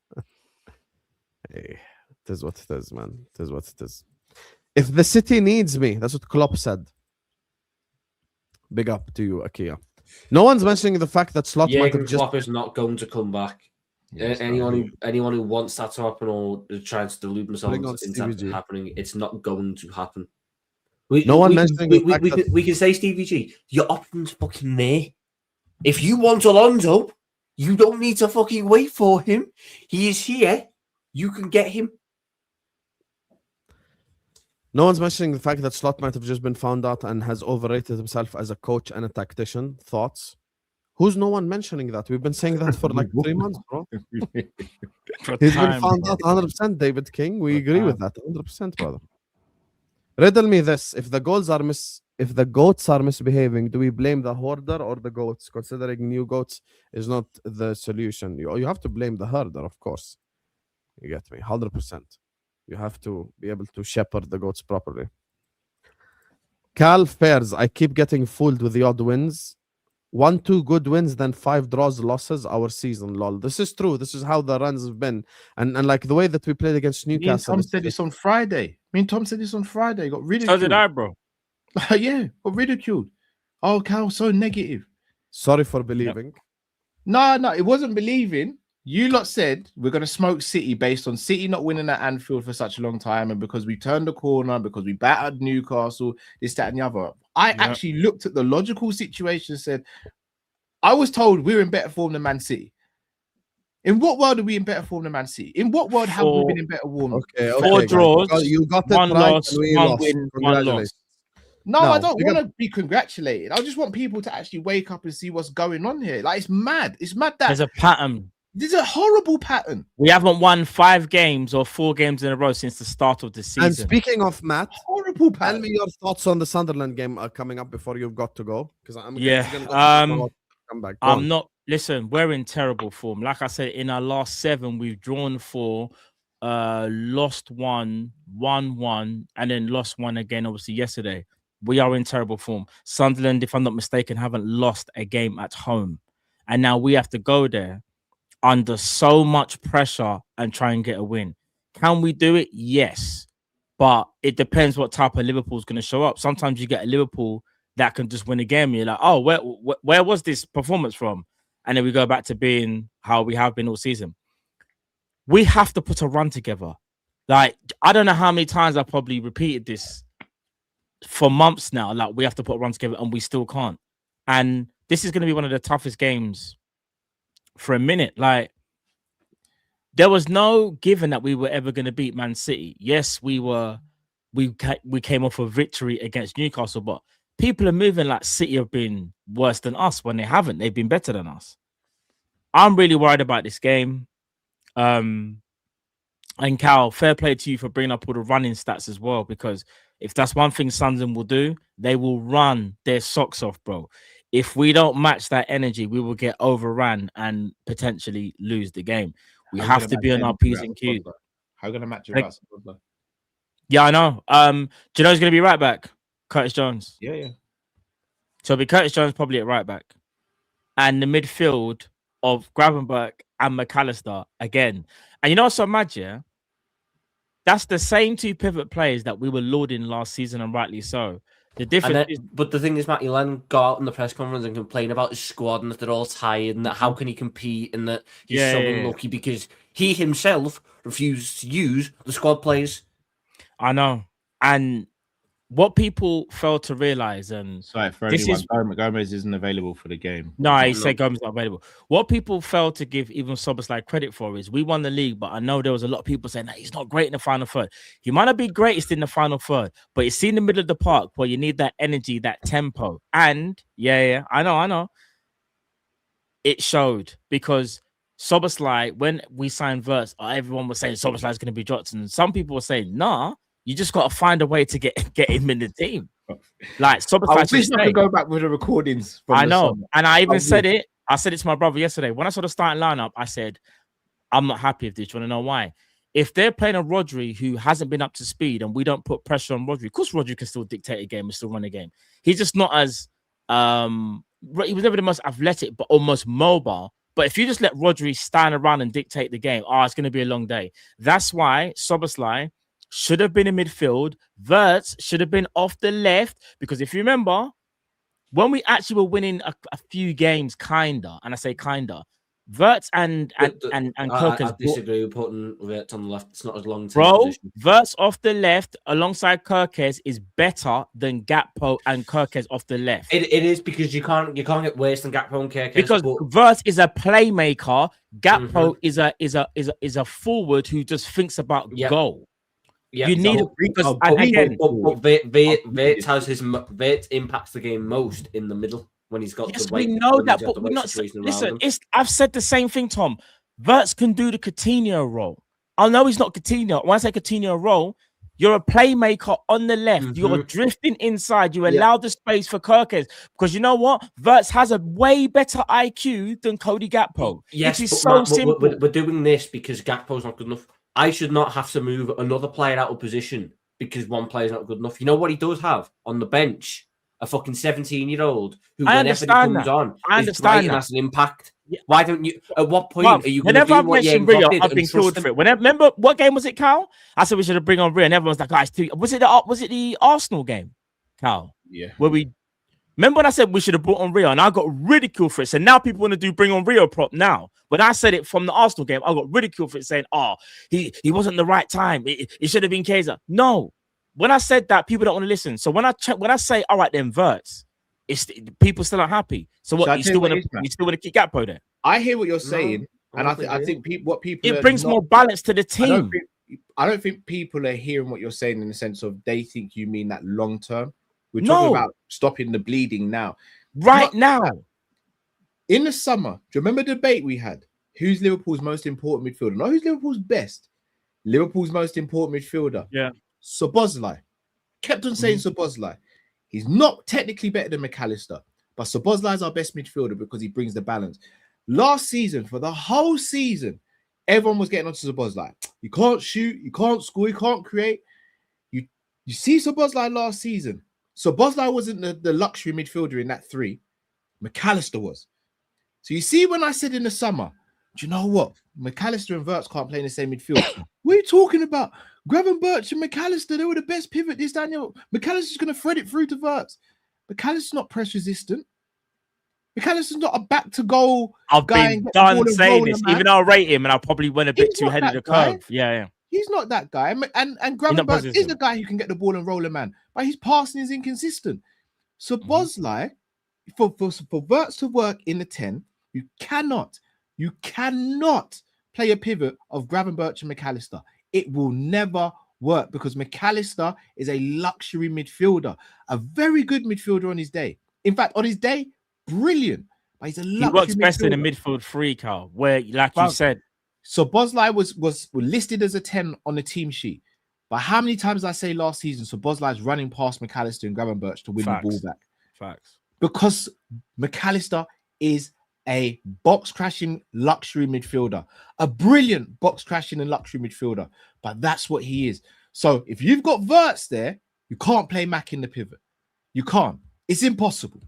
Hey, it is what it is, man. It is what it is. If the city needs me, that's what Klopp said. Big up to you, Akia. No one's mentioning the fact that Slot might have just... Klopp is not going to come back. Yes, anyone who wants that to happen or trying to delude themselves into that happening, it's not going to happen. We can say Stevie G, your option's fucking there. If you want Alonso, you don't need to fucking wait for him. He is here. You can get him. No one's mentioning the fact that Slot might have just been found out and has overrated himself as a coach and a tactician. Thoughts? Who's no one mentioning that? We've been saying that for like 3 months, bro. He's been found out 100%, David King. We agree with that 100%, brother. Riddle me this: if the goats are misbehaving, do we blame the herder or the goats? Considering new goats is not the solution, you have to blame the herder, of course. You get me? 100%. You have to be able to shepherd the goats properly. Cal Fairs, I keep getting fooled with the odd wins. 1-2 good wins, then 5 draws, losses our season. Lol. This is true. This is how the runs have been. And like the way that we played against Newcastle. Tom said this on Friday. Tom said this on Friday. Got ridiculed. So did I, bro. Yeah, got ridiculed. Oh, Cal, so negative. Sorry for believing. No, it wasn't believing. You lot said we're going to smoke City based on City not winning at Anfield for such a long time, and because we turned the corner, because we battered Newcastle, this, that, and the other. I actually looked at the logical situation and said, I was told we're in better form than Man City. In what world are we in better form than Man City? In what world have we been in better form? Okay, 4 draws, you got it 1 right, loss, 1 win, 1 loss. No, I don't want to be congratulated. I just want people to actually wake up and see what's going on here. Like, it's mad. It's mad that there's a pattern. There's a horrible pattern. We haven't won 5 games or 4 games in a row since the start of the season. And speaking of Matt, horrible pattern. Tell me your thoughts on the Sunderland game coming up before you've got to go. Because come back. I'm not. Listen, we're in terrible form. Like I said, in our last 7, we've drawn 4, lost 1, won 1, and then lost 1 again. Obviously, yesterday. We are in terrible form. Sunderland, if I'm not mistaken, haven't lost a game at home, and now we have to go there under so much pressure and try and get a win. Can we do it? Yes. But it depends what type of Liverpool is going to show up. Sometimes you get a Liverpool that can just win a game. You're like, oh, where was this performance from? And then we go back to being how we have been all season. We have to put a run together. Like, I don't know how many times I've probably repeated this for months now. Like, we have to put a run together and we still can't. And this is going to be one of the toughest games for a minute. Like, there was no given that we were ever going to beat Man City. Yes, we came off a victory against Newcastle, but people are moving like City have been worse than us when they haven't. They've been better than us. I'm really worried about this game. And Cal, fair play to you for bringing up all the running stats as well, because if that's one thing Sunderland will do, they will run their socks off, bro. If we don't match that energy, we will get overrun and potentially lose the game. We have to be on our P's and Q's. How are you going to match your like, yeah, I know. Do you know who's going to be right back? Curtis Jones. Yeah. So it'll be Curtis Jones probably at right back. And the midfield of Gravenberch and McAllister again. And you know what's so mad, yeah? That's the same 2 pivot players that we were lauding last season, and rightly so. The difference is, but the thing is, Matty Len go out in the press conference and complain about his squad and that they're all tired and that how can he compete and that he's so unlucky because he himself refused to use the squad players. I know. And what people fail to realize, and sorry for anyone, Gomez isn't available for the game. No, he said Gomez not available. What people fail to give even Szoboszlai credit for is we won the league, but I know there was a lot of people saying that he's not great in the final third. He might not be greatest in the final third, but you see in the middle of the park where you need that energy, that tempo. And I know. It showed because Szoboszlai, when we signed Wirtz, everyone was saying Szoboszlai is going to be Johnson. Some people were saying, nah. You just got to find a way to get him in the team. Like, I wish I could go back with the recordings. I know. And I even said it. I said it to my brother yesterday. When I saw the starting lineup, I said, I'm not happy with this. You want to know why? If they're playing a Rodri who hasn't been up to speed and we don't put pressure on Rodri, of course Rodri can still dictate a game and still run a game. He's just not as he was never the most athletic, but almost mobile. But if you just let Rodri stand around and dictate the game, it's going to be a long day. That's why Szoboszlai should have been in midfield. Wirtz should have been off the left because if you remember, when we actually were winning a few games, and I say Wirtz and Kirk. I disagree with putting Wirtz on the left. It's not as long. Bro, Wirtz off the left alongside Kirkes is better than Gakpo and Kirkes off the left. It is because you can't get worse than Gakpo and Kirkes. Because Wirtz is a playmaker. Gakpo is a forward who just thinks about goal. Yeah, you need Wirtz has Wirtz impacts the game most in the middle when he's got the weight. We know that, but we're not. Listen, I've said the same thing, Tom. Wirtz can do the Coutinho role. I know he's not Coutinho. When I say Coutinho role, you're a playmaker on the left. You're drifting inside. You allow the space for Kirkes because you know what? Wirtz has a way better IQ than Cody Gakpo. Yes, it is so simple. We're doing this because Gakpo's not good enough. I should not have to move another player out of position because one player's not good enough. You know what he does have on the bench? A fucking 17-year-old who, whenever he comes on, is great and has an impact. Yeah. Why don't you? At what point are you going to do what you Rio, I've been killed for it. Remember what game was it, Cal? I said we should have bring on Rio, and everyone's like, "Guys, was it the Arsenal game, Cal? Yeah, where we remember when I said we should have brought on Rio, and I got ridiculed for it. So now people want to bring on Rio prop now. When I said it from the Arsenal game, I got ridiculed for it, saying, he wasn't the right time. It should have been Kaiser. No. When I said that, people don't want to listen. So when I say, all right, then Wirtz, people still aren't happy. So what? You still want to keep Gakpo there? I hear what you're saying, and I think what people it brings more balance to the team. I don't think people are hearing what you're saying in the sense of they think you mean that long term. We're talking about stopping the bleeding now. Right now. In the summer, do you remember the debate we had? Who's Liverpool's most important midfielder? Not who's Liverpool's best. Liverpool's most important midfielder. Yeah. Szoboszlai. Kept on saying Szoboszlai. He's not technically better than McAllister, but Szoboszlai is our best midfielder because he brings the balance. Last season, for the whole season, everyone was getting onto Szoboszlai. You can't shoot, you can't score, you can't create. You see Szoboszlai last season. Szoboszlai wasn't the luxury midfielder in that three. McAllister was. So you see when I said in the summer, do you know what? McAllister and Wirtz can't play in the same midfield. What are you talking about? Gravenberch and McAllister, they were the best pivot this Daniel. McAllister's going to thread it through to Wirtz. McAllister's not press resistant. McAllister's not a back to goal. I've been done saying this. Even though I rate him and I probably went a bit too ahead of the curve. Yeah. He's not that guy. And Gravenberch is a guy who can get the ball and roll a man, but his passing is inconsistent. So Szoboszlai, for Wirtz to work in the 10, you cannot play a pivot of Gravenberch and McAllister. It will never work because McAllister is a luxury midfielder, a very good midfielder on his day. In fact, on his day, brilliant. But he's a luxury He works best in a midfield three, Carl, where, like you said. So Szoboszlai was listed as a 10 on the team sheet. But how many times I say last season, Szoboszlai is running past McAllister and Gravenberch to win the ball back? Facts. Because McAllister is a box crashing luxury midfielder, a brilliant box crashing and luxury midfielder, but that's what he is. So if you've got Wirtz there, you can't play Mac in the pivot. You can't. It's impossible.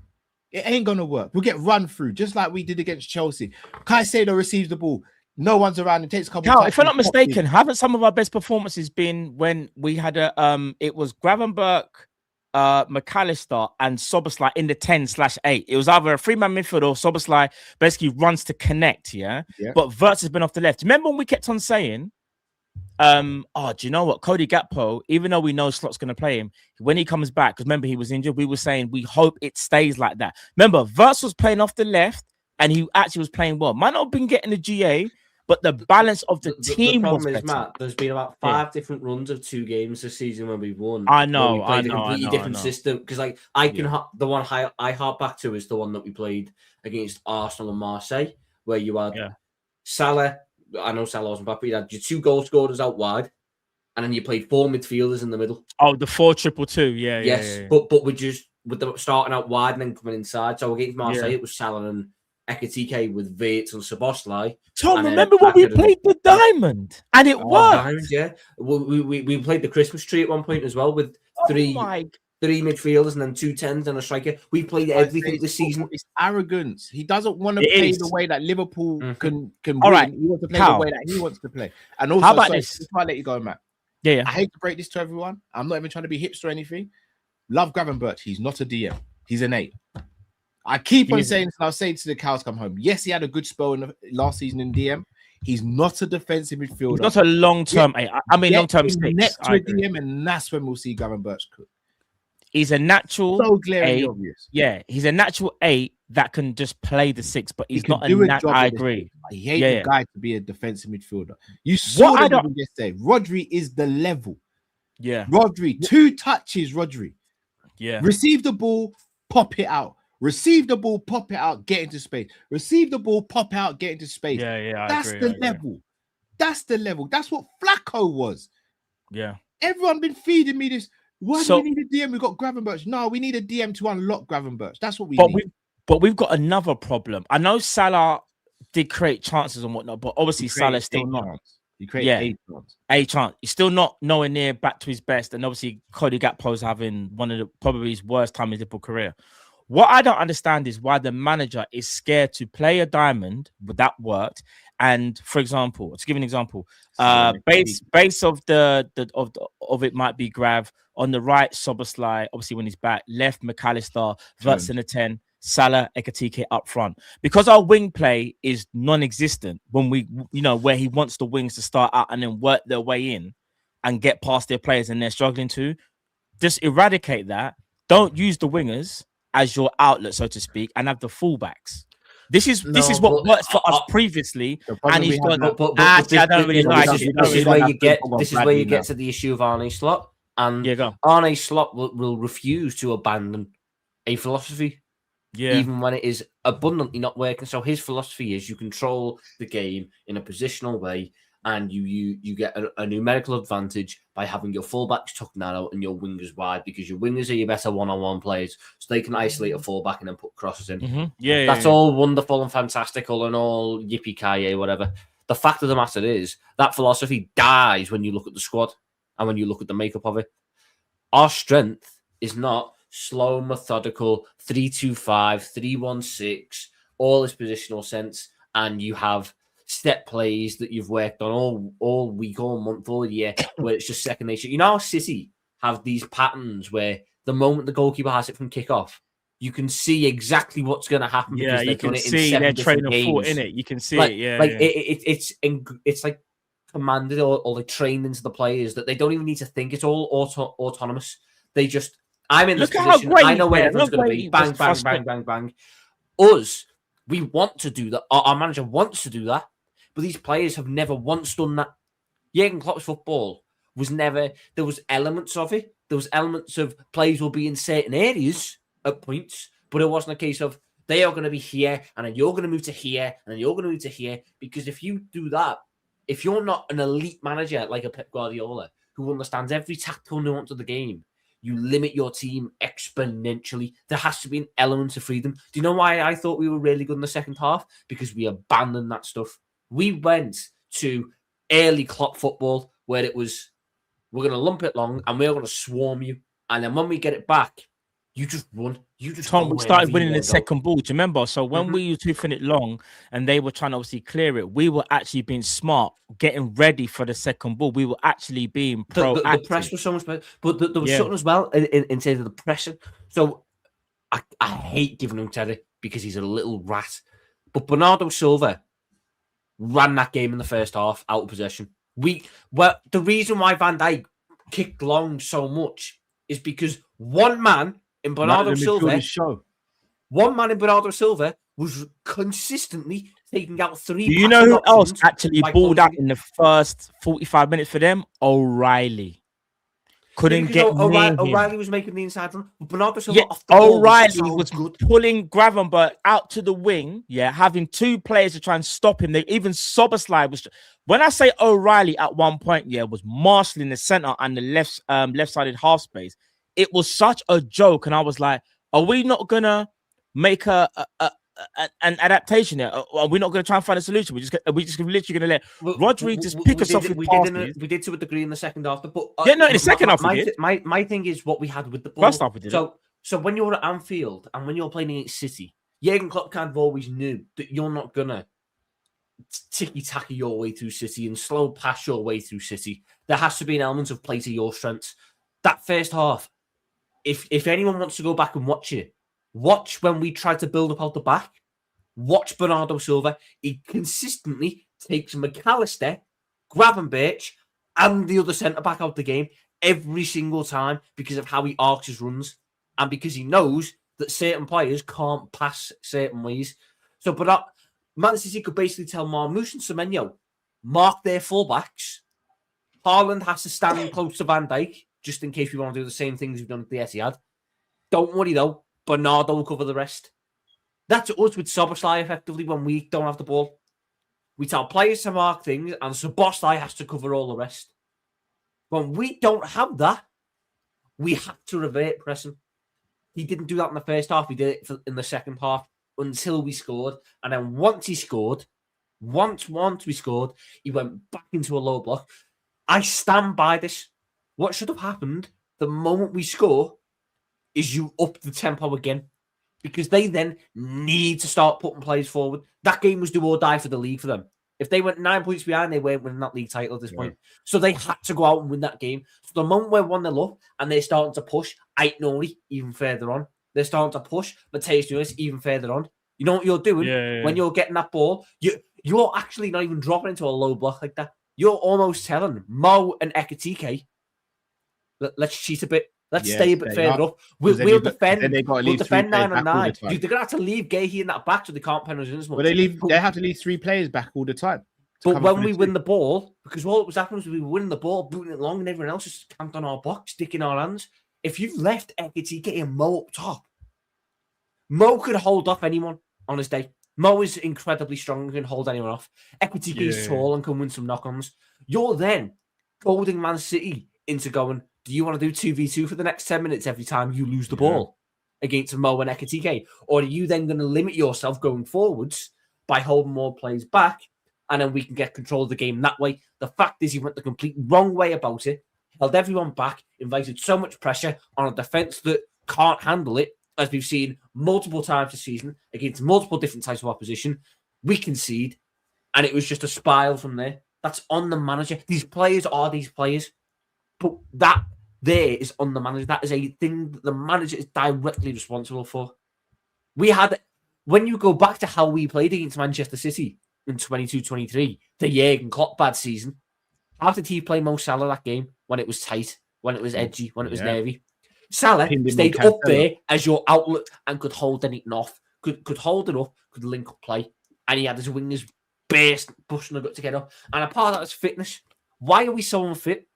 It ain't gonna work. We'll get run through just like we did against Chelsea. Caicedo receives the ball. No one's around. It takes a couple. If I'm not mistaken, haven't some of our best performances been when we had it was Gravenberch McAllister and Soboslai in the 10/8. It was either a 3-man midfield or Soboslai basically runs to connect, yeah? But Wirtz has been off the left. Remember when we kept on saying, do you know what? Cody Gakpo, even though we know Slot's going to play him, when he comes back, because remember he was injured, we were saying we hope it stays like that. Remember, Wirtz was playing off the left and he actually was playing well. Might not have been getting the GA, but the balance of the team was better. Matt, there's been about 5 different runs of 2 games this season when we've won. I know, we played a completely different system. Because like the one I harp back to is the one that we played against Arsenal and Marseille, where you had Salah. I know Salah wasn't back, but you had your 2 goal scorers out wide, and then you played 4 midfielders in the middle. Oh, the 4-2-2, yeah. But we just with the starting out wide and then coming inside. So against Marseille, it was Salah and Ekitike with Wirtz and Szoboszlai. Tom, remember when we played the diamond and it worked? Diamond, yeah. We played the Christmas tree at one point as well with 3 midfielders and then 2 10s and a striker. We played everything this season. It's arrogance. He doesn't want to play the way that Liverpool can All win. right. He wants to play the way that he wants to play. And also, how about this? Before I let you go, Matt. Yeah. I hate to break this to everyone. I'm not even trying to be hipster or anything. Love Gravenberch. He's not a DM. He's an 8. I keep on saying this, and I'll say it to the cows come home. Yes, he had a good spell in the last season in DM. He's not a defensive midfielder. He's not a long-term 8. I mean, long-term 6. Next to a DM, and that's when we'll see Gravenberch cook. He's a natural so glaringly 8. Obvious. Yeah, he's a natural 8 that can just play the 6, but he's not a natural. I agree. I hate the guy to be a defensive midfielder. You saw what them yesterday. Rodri is the level. Yeah. Rodri, 2 touches, Rodri. Yeah. Receive the ball, pop it out. Receive the ball, pop it out, get into space. Receive the ball, pop out, get into space. Yeah. That's the level. That's the level. That's what Flacco was. Yeah. Everyone been feeding me this. Why do we need a DM? We got Gravenberch. No, we need a DM to unlock Gravenberch. That's what we need. But we've got another problem. I know Salah did create chances and whatnot, but obviously Salah's still not. He created a chance. He's still not nowhere near back to his best, and obviously Cody Gakpo's having one of the probably his worst time in his Liverpool career. What I don't understand is why the manager is scared to play a diamond, but that worked. And for example, to give an example, base of of it might be Grav on the right, Szoboszlai, obviously when he's back, left McAllister, Wirtz in the 10, Salah, Ekitike up front. Because our wing play is non-existent when we, where he wants the wings to start out and then work their way in and get past their players and they're struggling to. Just eradicate that. Don't use the wingers as your outlet, so to speak, and have the fullbacks. This is what worked for us previously, and he's gone. I don't really like it. This is where you get to the issue of Arne Slot, and Arne Slot will refuse to abandon a philosophy, even when it is abundantly not working. So his philosophy is you control the game in a positional way, and you get a numerical advantage by having your fullbacks tucked narrow and your wingers wide, because your wingers are your better one-on-one players, so they can isolate a fullback and then put crosses in. That's all wonderful and fantastical and all yippee-ki-yay, whatever. The fact of the matter is that philosophy dies when you look at the squad and when you look at the makeup of it. Our strength is not slow, methodical, 3-2-5, 3-1-6, all this positional sense, and you have step plays that you've worked on all week, all month, all year, where it's just second nature. You know how City have these patterns where the moment the goalkeeper has it from kickoff, you can see exactly what's going to happen. Yeah, you can see their train of thought in it. You can see it. Yeah, it's like commanded or like trained into the players that they don't even need to think. It's all autonomous. They just, I'm in this position. I know where everyone's going to be. Bang, bang, bang, bang, bang. Us, we want to do that. Our manager wants to do that. But these players have never once done that. Jurgen Klopp's football was never, there was elements of it. There was elements of players will be in certain areas at points, but it wasn't a case of they are going to be here and then you're going to move to here and then you're going to move to here. Because if you do that, if you're not an elite manager like a Pep Guardiola who understands every tactical nuance of the game, you limit your team exponentially. There has to be an element of freedom. Do you know why I thought we were really good in the second half? Because we abandoned that stuff. We went to early Klopp football where it was, we're going to lump it long and we're going to swarm you. And then when we get it back, You just run. You just Tom, go we started wherever winning you the wanna go. second ball. Do you remember? So when Mhm. we were toothing it long and they were trying to obviously clear it, we were actually being smart, getting ready for the second ball. We were actually being proactive. The press was so much better, but there was Yeah. something as well in terms of the pressing. So I hate giving him credit because he's a little rat, but Bernardo Silva ran that game in the first half out of possession. The reason why Van Dijk kicked long so much is because one man in Bernardo Silva was consistently taking out three. Do you know who else options actually by balled out closing- in the first 45 minutes for them? O'Reilly. Couldn't because get near him. O'Reilly was making the inside run, but Bernardo Silva Yeah, off the ball O'Reilly so was good. pulling Gravenberch out to the wing, having two players to try and stop him. They even Soberslide was. When I say O'Reilly at one point, was marshalling the center and the left-sided half space. It was such a joke, and I was like, "Are we not gonna make an adaptation there? Are we not gonna try and find a solution? Are we just literally gonna let Rodri just pick us off with passes?" We did to a degree in the second half, but in the second half we did. My thing is what we had with the ball. First half we did. So when you're at Anfield and when you're playing against City, Jurgen Klopp kind of always knew that you're not gonna ticky-tacky your way through City and slow pass your way through City. There has to be an element of play to your strengths. That first half, if anyone wants to go back and watch it, watch when we tried to build up out the back. Watch Bernardo Silva. He consistently takes McAllister, Gravenberch, and the other centre-back out the game every single time because of how he arcs his runs and because he knows that certain players can't pass certain ways. So, but Man City could basically tell Marmoush and Semenyo, mark their fullbacks. Haaland has to stand close to Van Dijk just in case we want to do the same things we've done at the Etihad. Don't worry though, Bernardo will cover the rest. That's us with Soboslai effectively when we don't have the ball. We tell players to mark things and Soboslai has to cover all the rest. When we don't have that, we have to revert pressing. He didn't do that in the first half. He did it in the second half until we scored. And then once we scored, he went back into a low block. I stand by this. What should have happened the moment we score is you up the tempo again. Because they then need to start putting players forward. That game was do or die for the league for them. If they went 9 points behind, they weren't winning that league title at this point. So they had to go out and win that game. So the moment we're 1-0 up and they're starting to push Ait Noli even further on. They're starting to push Mateus Nunes even further on. You know what you're doing when you're getting that ball? You're actually not even dropping into a low block like that. You're almost telling Mo and Ekitike, let's cheat a bit. Let's stay a bit further up. We'll defend 9 on 9. They're going to have to leave Gahey in that back so they can't pen us in as much. But they have to leave 3 players back all the time. But when we win the ball, because all that was happening was we were winning the ball, booting it long, and everyone else just camped on our box, sticking our hands. If you've left Ekitike and Mo up top, Mo could hold off anyone on his day. Mo is incredibly strong and can hold anyone off. Ekitike is tall and can win some knock-ons. You're then goading Man City into going, do you want to do 2v2 for the next 10 minutes every time you lose the ball against Mo and Ekitike? Or are you then going to limit yourself going forwards by holding more players back and then we can get control of the game that way? The fact is he went the complete wrong way about it, held everyone back, invited so much pressure on a defence that can't handle it, as we've seen multiple times this season against multiple different types of opposition. We concede, and it was just a spiral from there. That's on the manager. These players are these players. But that there is on the manager. That is a thing that the manager is directly responsible for. When you go back to how we played against Manchester City in 22-23, the Jurgen Klopp bad season, how did he play Mo Salah that game when it was tight, when it was edgy, when it was nervy? Salah stayed up there as your outlet and could hold anything off, could hold it up, could link up play, and he had his wingers busting the gut to get up. And a part of that is fitness. Why are we so unfit?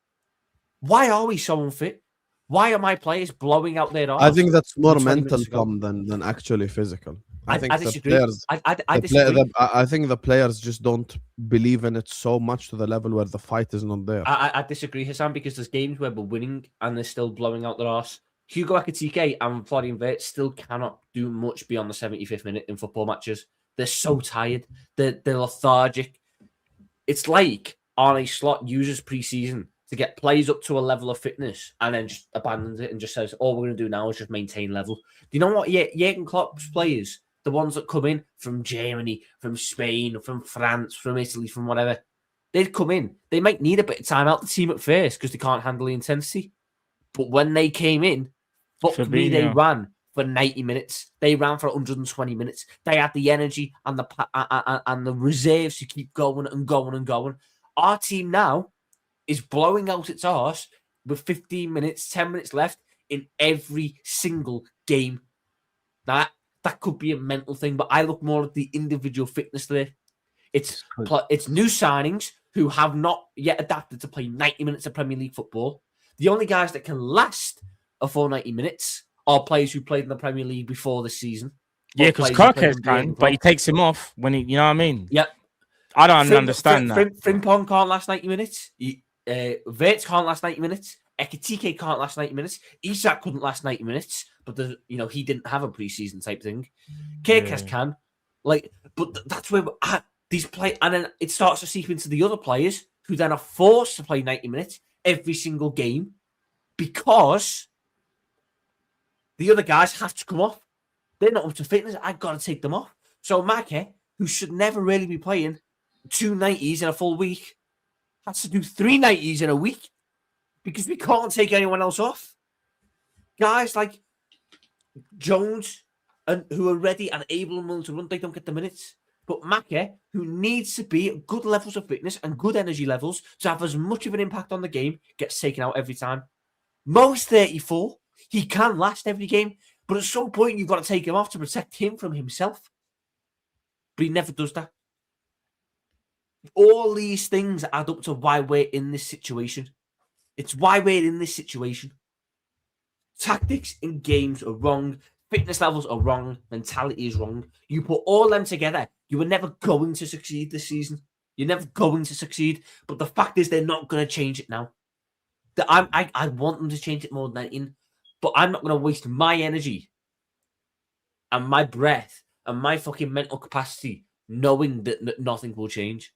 Why are we so unfit? Why are my players blowing out their arms? I think that's more mental, Tom, than actually physical. I disagree. I disagree. I think the players just don't believe in it so much to the level where the fight is not there. I disagree, Husam, because there's games where we're winning and they're still blowing out their arse. Hugo Ekitike and Florian Wirtz still cannot do much beyond the 75th minute in football matches. They're so tired. They're lethargic. It's like Arne Slot uses pre-season to get players up to a level of fitness and then just abandons it and just says, all we're going to do now is just maintain level. Do you know what? Jurgen Klopp's players, the ones that come in from Germany, from Spain, from France, from Italy, from whatever, they'd come in. They might need a bit of time out the team at first because they can't handle the intensity. But when they came in, they ran for 90 minutes. They ran for 120 minutes. They had the energy and the reserves to keep going and going and going. Our team now is blowing out its arse with 15 minutes, 10 minutes left in every single game. That could be a mental thing, but I look more at the individual fitness there. It's new signings who have not yet adapted to play 90 minutes of Premier League football. The only guys that can last a full 90 minutes are players who played in the Premier League before this season. Yeah, because Karkes can, but he takes him off when he, you know what I mean? Yep. I don't understand that. Frimpong can't last 90 minutes. Wirtz can't last 90 minutes. Ekitike can't last 90 minutes. Isak couldn't last 90 minutes, but he didn't have a preseason type thing. Karkes can. But that's where we're at. These play, and then it starts to seep into the other players who then are forced to play 90 minutes every single game because the other guys have to come off. They're not up to fitness. I've got to take them off. So Make, who should never really be playing 2 90s in a full week, has to do 3 90s in a week because we can't take anyone else off. Guys like Jones, and who are ready and able and willing to run, they don't get the minutes. But Make, who needs to be at good levels of fitness and good energy levels to have as much of an impact on the game, gets taken out every time. Mo's 34. He can last every game, but at some point you've got to take him off to protect him from himself. But he never does that. All these things add up to why we're in this situation. It's why we're in this situation. Tactics in games are wrong. Fitness levels are wrong. Mentality is wrong. You put all them together, you were never going to succeed this season. You're never going to succeed. But the fact is, they're not going to change it now. I want them to change it more than anything, but I'm not going to waste my energy and my breath and my fucking mental capacity knowing that nothing will change.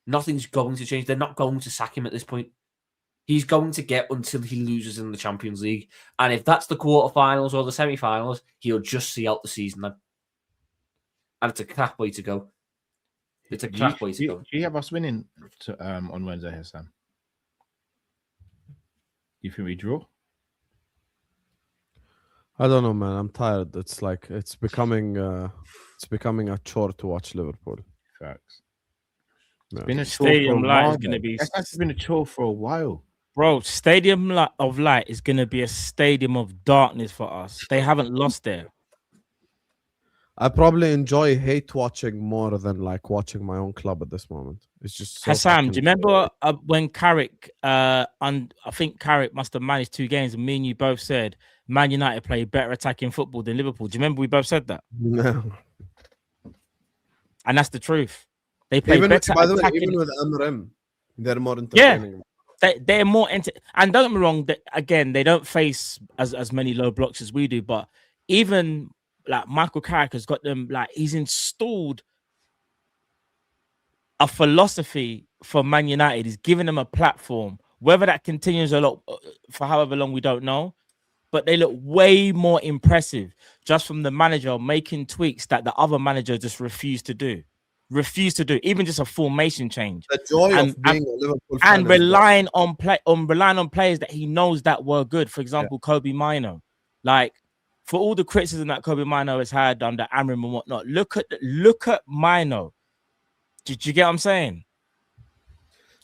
Nothing's going to change. They're not going to sack him at this point. He's going to get until he loses in the Champions League. And if that's the quarterfinals or the semi-finals, he'll just see out the season then. And it's a crap way to go. It's a crap way to go. Do you have us winning on Wednesday, Husam? You think we draw? I don't know, man. I'm tired. It's like it's becoming a chore to watch Liverpool. Facts. Yeah. It's been a chore Stadium for a Light while. is going to be... It's been a chore for a while. Bro, Stadium of Light is going to be a stadium of darkness for us. They haven't lost there. I probably enjoy hate watching more than like watching my own club at this moment. It's just so Husam, do you remember when Carrick, I think Carrick must have managed 2 games, and me and you both said Man United play better attacking football than Liverpool. Do you remember we both said that? No. And that's the truth. They play better by the way, attacking. even with Amram, they're more entertaining. Yeah, they're more and don't get me wrong, again, they don't face as many low blocks as we do, but even like Michael Carrick has got them, like he's installed a philosophy for Man United. He's given them a platform. Whether that continues a lot for however long, we don't know. But they look way more impressive just from the manager making tweaks that the other manager just refused to do. Even just a formation change. The joy of being a Liverpool fan and relying on players that he knows that were good. For example, Kobe Mino. Like, for all the criticism that Kobe Mino has had under Amram and whatnot, look at Mino. Did you get what I'm saying?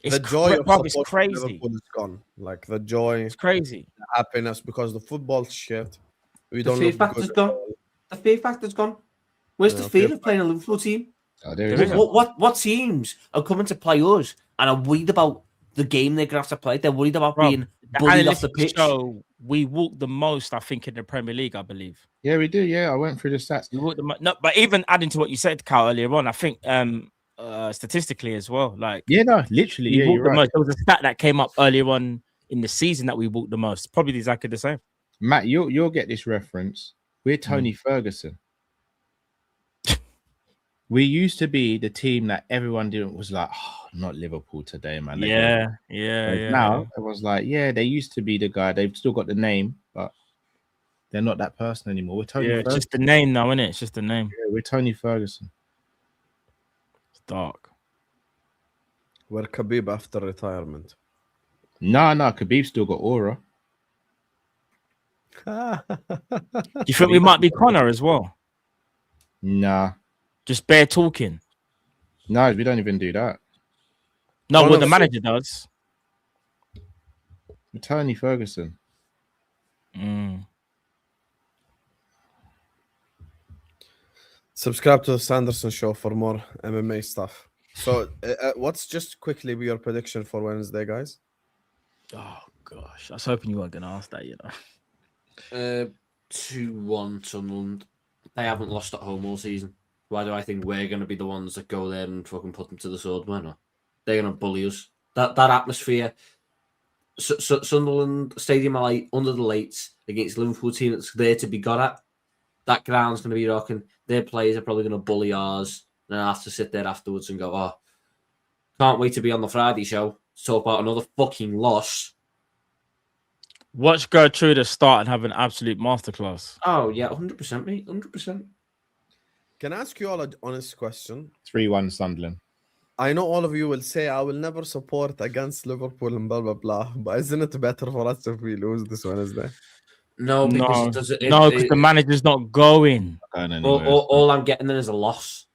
The joy of it's crazy. Liverpool is gone. Like the joy, it's crazy. The happiness, because the football's shit. We The don't. fear look factor's good. gone. The fear factor's gone. Where's the fear of playing a Liverpool team? Oh, there is. What teams are coming to play us and are worried about the game they're gonna have to play? They're worried about being bullied off the pitch. So we walk the most, I think, in the Premier League. I believe. Yeah, we do. Yeah, I went through the stats. We walk no, but even adding to what you said, Carl, earlier on, I think statistically as well, like literally, we yeah, walked you're the right. most. There was a stat that came up earlier on in the season that we walked the most. Probably exactly the same. Matt, you'll get this reference. We're Tony Ferguson. We used to be the team that everyone was like, oh not Liverpool today, man. Yeah. Now it was like, yeah, they used to be the guy. They've still got the name, but they're not that person anymore. We're Tony Yeah, Ferguson. it's just the name now, isn't it? It's just the name. Yeah, we're Tony Ferguson. It's dark. We're Khabib after retirement. No, Khabib's still got aura. Do you think we might be Connor as well? Nah. Just bare talking. No, we don't even do that. No, One what of the the- manager does. We're Tony Ferguson. Subscribe to the Sanderson Show for more MMA stuff. So, what's just quickly your prediction for Wednesday, guys? Oh gosh, I was hoping you weren't going to ask that. 2-1 Sunderland. They haven't lost at home all season. Why do I think we're going to be the ones that go there and fucking put them to the sword? Why not? They're going to bully us. That atmosphere. Sunderland Stadium are like under the lights against Liverpool team that's there to be got at. That ground's going to be rocking. Their players are probably going to bully ours. And I have to sit there afterwards and go, oh, can't wait to be on the Friday show to talk about another fucking loss. Watch Gertrude start and have an absolute masterclass. Oh, yeah, 100%, mate. 100%. Can I ask you all an honest question? 3-1 Sunderland. I know all of you will say I will never support against Liverpool and blah blah blah, but isn't it better for us if we lose this Wednesday? No, because because the manager's not going. All I'm getting then is a loss.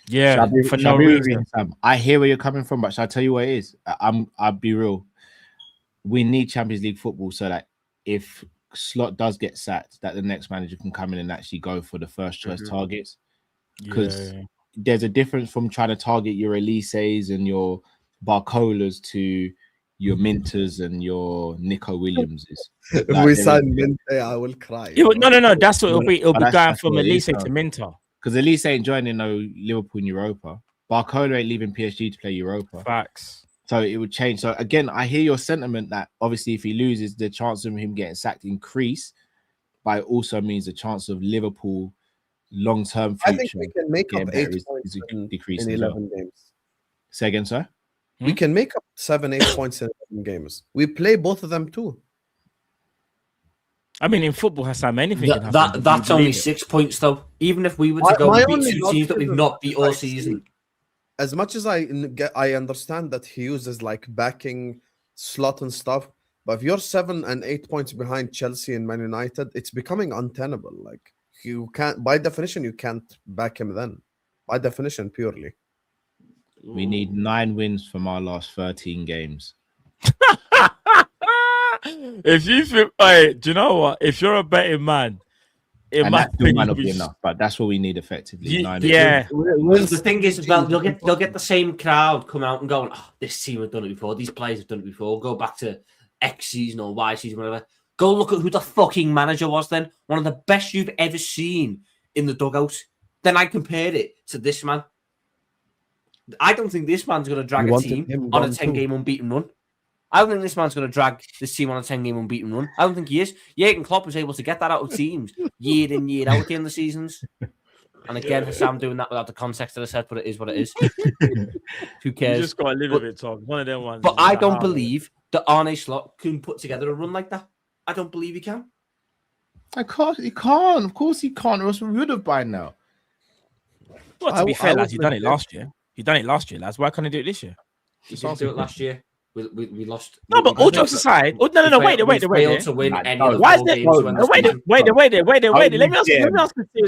Yeah, for no reason. Sam? I hear where you're coming from, but shall I tell you what it is? I'll be real. We need Champions League football so that if Slot does get sacked, that the next manager can come in and actually go for the first choice targets. Because there's a difference from trying to target your Elises and your Barcolas to your Minters and your Nico Williamses. If Like, we there sign is- Minte, I will cry. Yeah, no. That's what it'll be. It'll But be that's- going that's from what it Elise is, to though. Minter. Because Elise ain't joining no Liverpool in Europa. Barcola ain't leaving PSG to play Europa. Facts. So it would change. So again, I hear your sentiment that obviously if he loses, the chance of him getting sacked increase, but it also means the chance of Liverpool long-term I future. think we can make up getting better 8 points in decreasing as well. 11 games. Say again, sir? We can make up 7-8 points in 11 games. We play both of them too. I mean, in football, Hassan, anything can happen. That's Do you only believe it? 6 points, though. Even if we were to go My and beat only two teams that we've logic not is beat all I season. As much as I understand that he uses like backing slot and stuff, but if you're 7 and 8 points behind Chelsea and Man United, it's becoming untenable. Like you can't, by definition, you can't back him then. By definition, purely. We need 9 wins from our last 13 games. If you feel, hey, do you know what? If you're a betting man, it And might that still might not be enough, but that's what we need effectively. 9 wins. Yeah, The thing is, as well, they'll get the same crowd come out and going, oh, this team have done it before. These players have done it before. Go back to X season or Y season, whatever. Go look at who the fucking manager was then. One of the best you've ever seen in the dugout. Then I compared it to this man. I don't think this man's going to drag You a wanted team him on a gone 10-game unbeaten run. I don't think this man's going to drag this team on a 10-game unbeaten run. I don't think he is. Jurgen Klopp was able to get that out of teams year in, year out at the end of the seasons. And again, Husam doing that without the context that I said, but it is what it is. Who cares? you just got to live with it, Tom. One of them ones. But is I like, don't ah, believe that Arne Slot can put together a run like that. I don't believe he can. I can't. He can't. Of course he can't. Or else we would have by now. Well, to be I fair, lads, was you done it legit- last year. You done it last year, lads. Why can't I do it this year? He didn't do it last year. We lost. No, but all jokes aside, no, wait. We failed to win any of the Why is 4 there? games. when this Wait, season- wait. Let me ask you a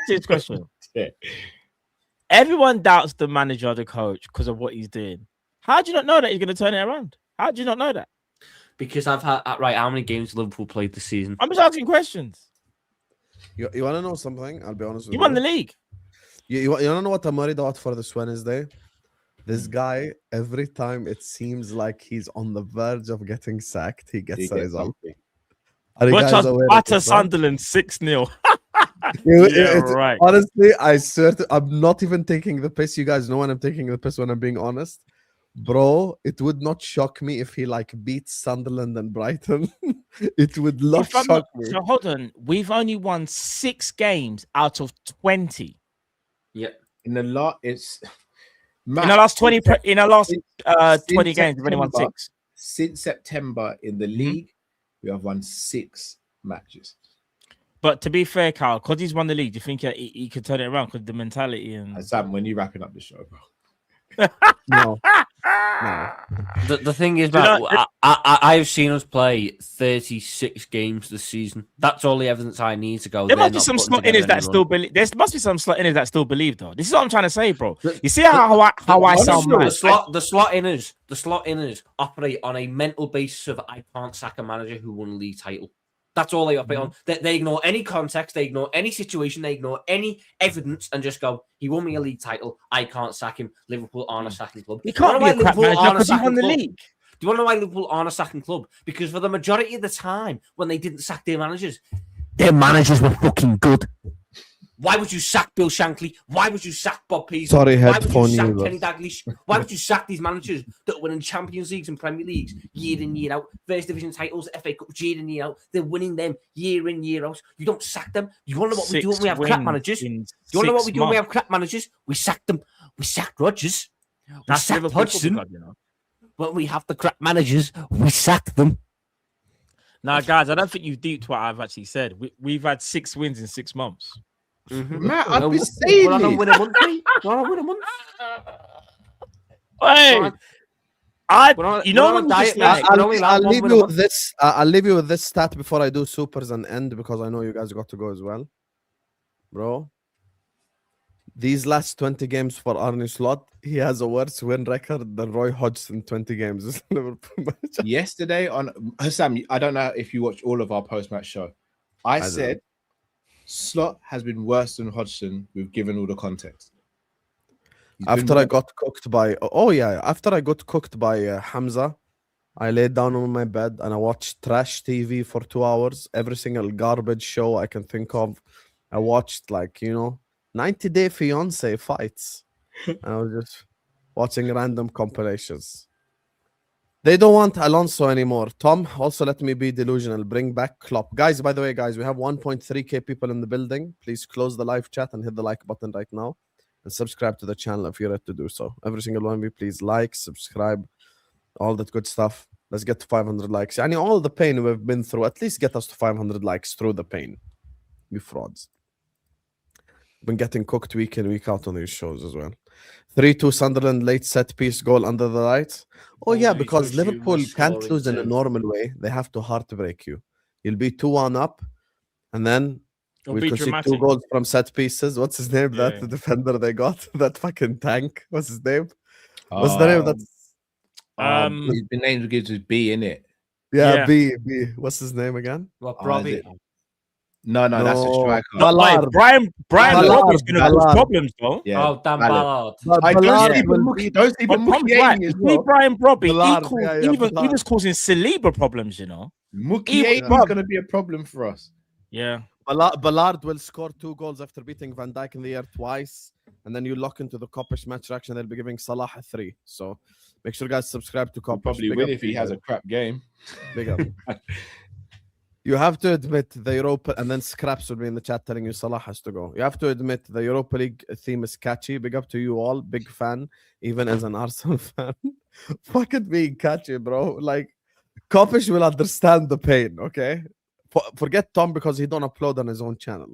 serious question. Everyone doubts the manager or the coach because of what he's doing. How do you not know that he's going to turn it around? How do you not know that? Because I've had right. How many games Liverpool played this season? I'm just asking questions. You want to know something? I'll be honest with You you. won the league. You want to know what I'm worried about for this Wednesday? This guy, every time it seems like he's on the verge of getting sacked, he gets a result. Are you Watch guys us aware of batter this, right? Sunderland 6-0. It's- right. Honestly, I swear I'm not even taking the piss. You guys know when I'm taking the piss when I'm being honest. Bro, it would not shock me if he like beats Sunderland and Brighton. It would not If I'm shock not- me. So hold on. We've only won 6 games out of 20. Yeah. In the lot, it's Matt, In our last 20 since- in our last since 20 games, we've only won September- 6. Since September in the Mhm. league, we have won 6 matches. But to be fair, Carl, because he's won the league, do you think he could turn it around because the mentality and Sam, when you wrapping up the show, bro? No. The thing is, Do you Matt, know- I've seen us play 36 games this season. That's all the evidence I need to go. there they're must be not some putting slot inners together that any still run. believe. There must be some slot inners that still believe, though. This is what I'm trying to say, bro. You see how I sound Honestly, mad? the slot inners operate on a mental basis of I can't sack a manager who won a league title. That's all they operate on. They ignore any context, they ignore any situation, they ignore any evidence, and just go, "He won me a league title. I can't sack him." Liverpool aren't a sacking club. He Do you wanna can't be a know why crap Liverpool manager aren't a because he won sacking the club? league. Do you want to know why Liverpool aren't a sacking club? Because for the majority of the time, when they didn't sack their managers were fucking good. Why would you sack Bill Shankly? Why would you sack Bob Pease? Sorry, Why would headphone you sack users. Kenny Dalglish? Why would you sack these managers that are winning Champions Leagues and Premier Leagues year in, year out? First Division titles, FA Cup year in, year out. They're winning them year in, year out. You don't sack them. You want to know what we do when we have crap managers? You want to know what we do when we have crap managers? We sack them. We sack Rodgers. We That's sack Liverpool Hodgson. Football Club, you know. When we have the crap managers, we sack them. Now, guys, I don't think you've deeped what I've actually said. We've had 6 wins in 6 months. Matt, I've been We're saying on a this. win a month, mate. We're on a win a month. Hey, We're when on you a when you diet, just mate. like, We're only allowed I'll one leave win a you month. with this. I'll leave you with this stat before I do supers and end because I know you guys got to go as well, bro. These last 20 games for Arne Slot, he has a worse win record than Roy Hodgson 20 games as Liverpool manager. Yesterday on Husam, I don't know if you watched all of our post-match show. I did. said Slot has been worse than Hodgson. We've given all the context. He's been After I worse. got cooked by after I got cooked by Hamza, I laid down on my bed and I watched trash TV for 2 hours. Every single garbage show I can think of. I watched 90 Day Fiance fights. And I was just watching random compilations. They don't want Alonso anymore. Tom, also let me be delusional. Bring back Klopp. Guys, by the way, we have 1.3k people in the building. Please close the live chat and hit the like button right now. And subscribe to the channel if you're ready to do so. Every single one of you, please like, subscribe, all that good stuff. Let's get to 500 likes. I mean, all the pain we've been through, at least get us to 500 likes through the pain. You frauds. Been getting cooked week in, week out on these shows as well. 3-2 Sunderland late set piece goal under the lights. Oh, yeah, Only because because you Liverpool were can't scoring lose in a too. normal way. They have to heartbreak you. You'll be 2-1 up, and then it'll we be could see 2 dramatic. goals from set pieces. What's his name? Yeah. That the defender they got? That fucking tank. What's his name? What's the name? That's His name begins with B, in it. Yeah. B. What's his name again? What, Oh, is Robbie? it? No, that's a No. striker. Not like Ballard. Brian Ballard, Roberts going to cause Ballard. problems, though. Yeah. Oh, Dan Ballard. Ballard. I don't Ballard sleep will with be- Mookie. Don't sleep with But Tom's Mookie right. Aini as You see well. Brian Robbie, Ballard, he Ballard. was causing Saliba problems, you know. Mookie Even- Aini is going to be a problem for us. Yeah. Ballard will score 2 goals after beating Van Dijk in the year twice, and then you lock into the Kopish match reaction. They'll be giving Salah a 3. So make sure guys subscribe to He'll Kopish. probably Big win up if he to has you. a crap game. Big up. You have to admit the Europa, and then Scraps will be in the chat telling you Salah has to go. You have to admit the Europa League theme is catchy. Big up to you all. Big fan, even as an Arsenal fan. Fucking being catchy, bro. Like, Kopish will understand the pain, okay? Forget Tom because he don't upload on his own channel.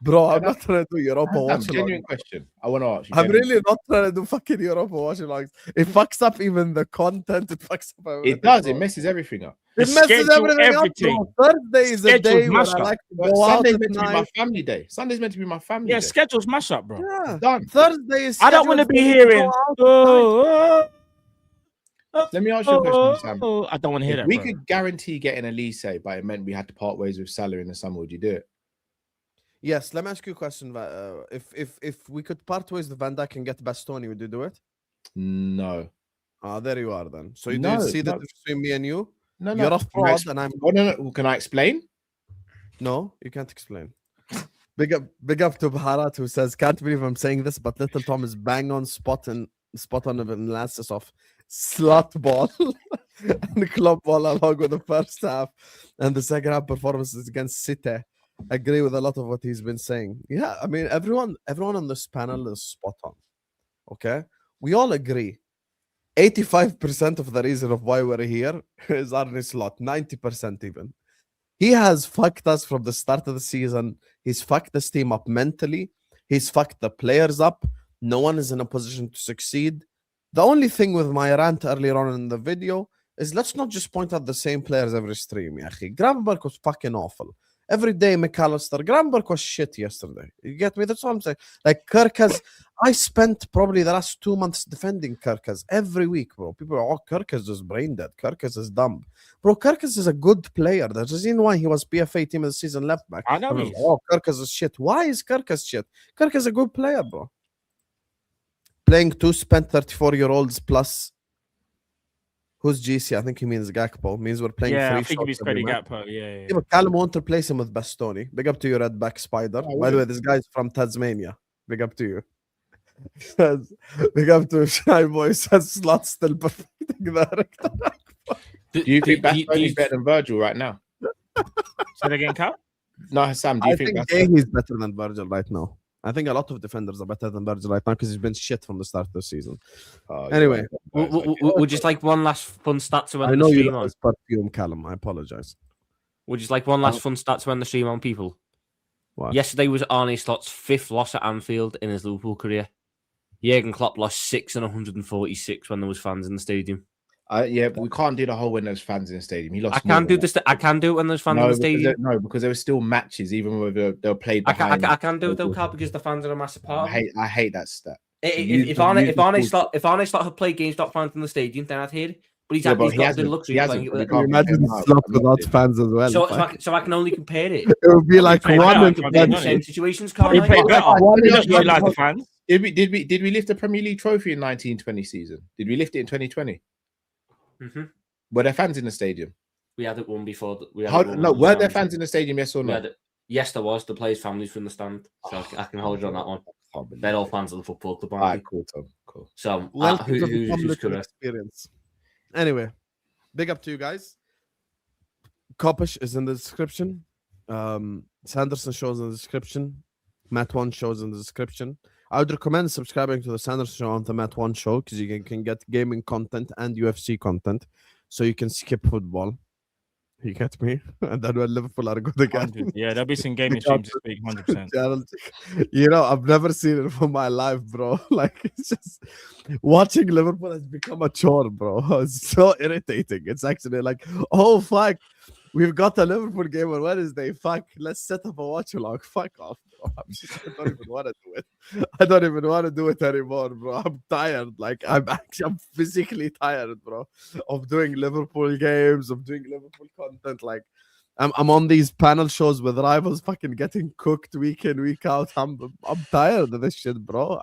Bro, I'm not trying to do Europa That's a watching. genuine question. I want to ask you. I'm genuine. really not trying to do fucking Europa watching logs. It fucks up even the content. It fucks up everything. It does. bro. It messes everything up. It messes Schedule everything, everything. up, bro. Thursday is a Schedule's day when mashed I up. like to But go out Sunday's at meant to be my night. family day. Sunday's meant to be my family Yeah, day. schedule's mash up, bro. Yeah. Done. Thursday is I don't want to scheduled be for hearing. go out Let me ask you a question, Sam. I don't want to hear If that. we bro. could guarantee getting Elise, but it meant we had to part ways with Salah in the summer, would you do it? Yes, let me ask you a question. If we could part ways with Van Dijk and get Bastoni, would you do it? No. There you are then. So you No, do see the no. difference between me and you? No, You're a Can I fraud ex- and I'm... Oh, no. Can I explain? No, you can't explain. Big up to Bharat who says, can't believe I'm saying this, but Little Tom is bang on spot on of an analysis of slot ball and club ball along with the first half and the second half performances against City. Agree with a lot of what he's been saying. Yeah, I mean everyone on this panel is spot on. Okay, we all agree 85% of the reason of why we're here is Arne Slot, 90% even. He has fucked us from the start of the season. He's fucked this team up mentally. He's fucked the players up. No one is in a position to succeed. The only thing with my rant earlier on in the video is let's not just point out the same players every stream. Gravenberg was fucking awful. Every day, McAllister. Gravenberg was shit yesterday. You get me? That's what I'm saying. Like, Kirkas, I spent probably the last 2 months defending Kirkas every week, bro. People are, oh, Kirkas is brain dead. Kirkas is dumb. Bro, Kirkas is a good player. There's a reason why he was PFA team of the season left back. I know. Oh, Kirkas is shit. Why is Kirkas shit? Kirkas is a good player, bro. Playing 2 spent 34-year-olds plus. Who's GC? I think he means Gakpo. Means we're playing. Yeah, free I think shots he's every pretty match. Gakpo. Yeah. Yeah, but Callum won't replace him with Bastoni. Big up to you, Red Back Spider. Oh, By the way, this guy's from Tasmania. Big up to you. Big up to Shy Boy. Says Slot still perfecting the Do you think Bastoni's better than Virgil right now? Say that again, Cal? No, Sam. Do you I think think he's better than Virgil right now. I think a lot of defenders are better than Virgil right now because he's been shit from the start of the season. Anyway, would you like one last fun stat to I end know the you stream know on? his perfume, Callum. I apologize. Would you like one last fun stat to end the stream on, people? What? Yesterday was Arne Slot's 5th loss at Anfield in his Liverpool career. Jurgen Klopp lost 6 and 146 when there was fans in the stadium. Yeah, but we can't do the whole when there's fans in the stadium. He lost. I can do this. I can do it when there's fans in the stadium. No, because there were still matches, even when they were played behind. I can do it though, Cal, because the fans are a massive part. I hate that stat. If Arne Slot had played games without fans in the stadium, then I'd hear it. But he's got the luxury of playing it with. Can you imagine Slot without fans as well? So I can only compare it. It would be like play one better, in no. Same situations, can't He I? played better. He doesn't realise the fans. Did we lift the Premier League trophy in 1920 season? Did we lift it in 2020? Mm-hmm. Were there fans in the stadium? We had it one before. Were there fans in the stadium? Yes or no? Yes, there was. The players' families from the stand, so I can hold you on that one. They're all fans of the football club. All right, cool, Tom. Cool. So, who's correct? Experience. Anyway, big up to you guys. Kopish is in the description. Sanderson shows in the description. Matt One shows in the description. I would recommend subscribing to the Sanderson show on the Matt One show because you can get gaming content and UFC content, so you can skip football. You get me? And then when Liverpool are good again. Yeah, there'll be some gaming streams this week, 100%. You know, I've never seen it for my life, bro. Like, it's just watching Liverpool has become a chore, bro. It's so irritating. It's actually like, oh, fuck. We've got a Liverpool game on Wednesday. Fuck, let's set up a watch along. Fuck off, bro. I don't even want to do it. I don't even want to do it anymore, bro. I'm tired. Like, I'm physically tired, bro, of doing Liverpool games, of doing Liverpool content. Like, I'm on these panel shows with rivals fucking getting cooked week in, week out. I'm tired of this shit, bro.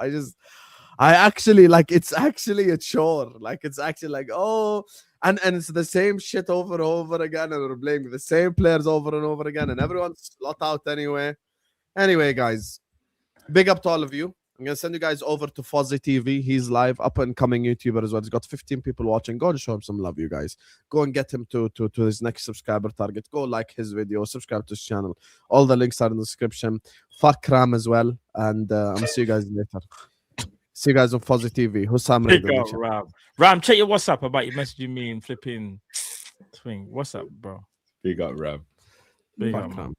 I actually, like, it's actually a chore. Like, it's actually like, oh, and it's the same shit over and over again, and we're blaming the same players over and over again, and everyone's slot out anyway. Anyway, guys, big up to all of you. I'm gonna send you guys over to Fozzy TV. He's live, up and coming YouTuber as well. He's got 15 people watching. Go and show him some love, you guys. Go and get him to his next subscriber target. Go like his video, subscribe to his channel. All the links are in the description. Fuck Ram as well, and I'm gonna see you guys later. See you guys on Fozzy TV. Husam. Ram, check your WhatsApp about you messaging me and flipping swing. What's up, bro? Big up, Ram. Big up, man.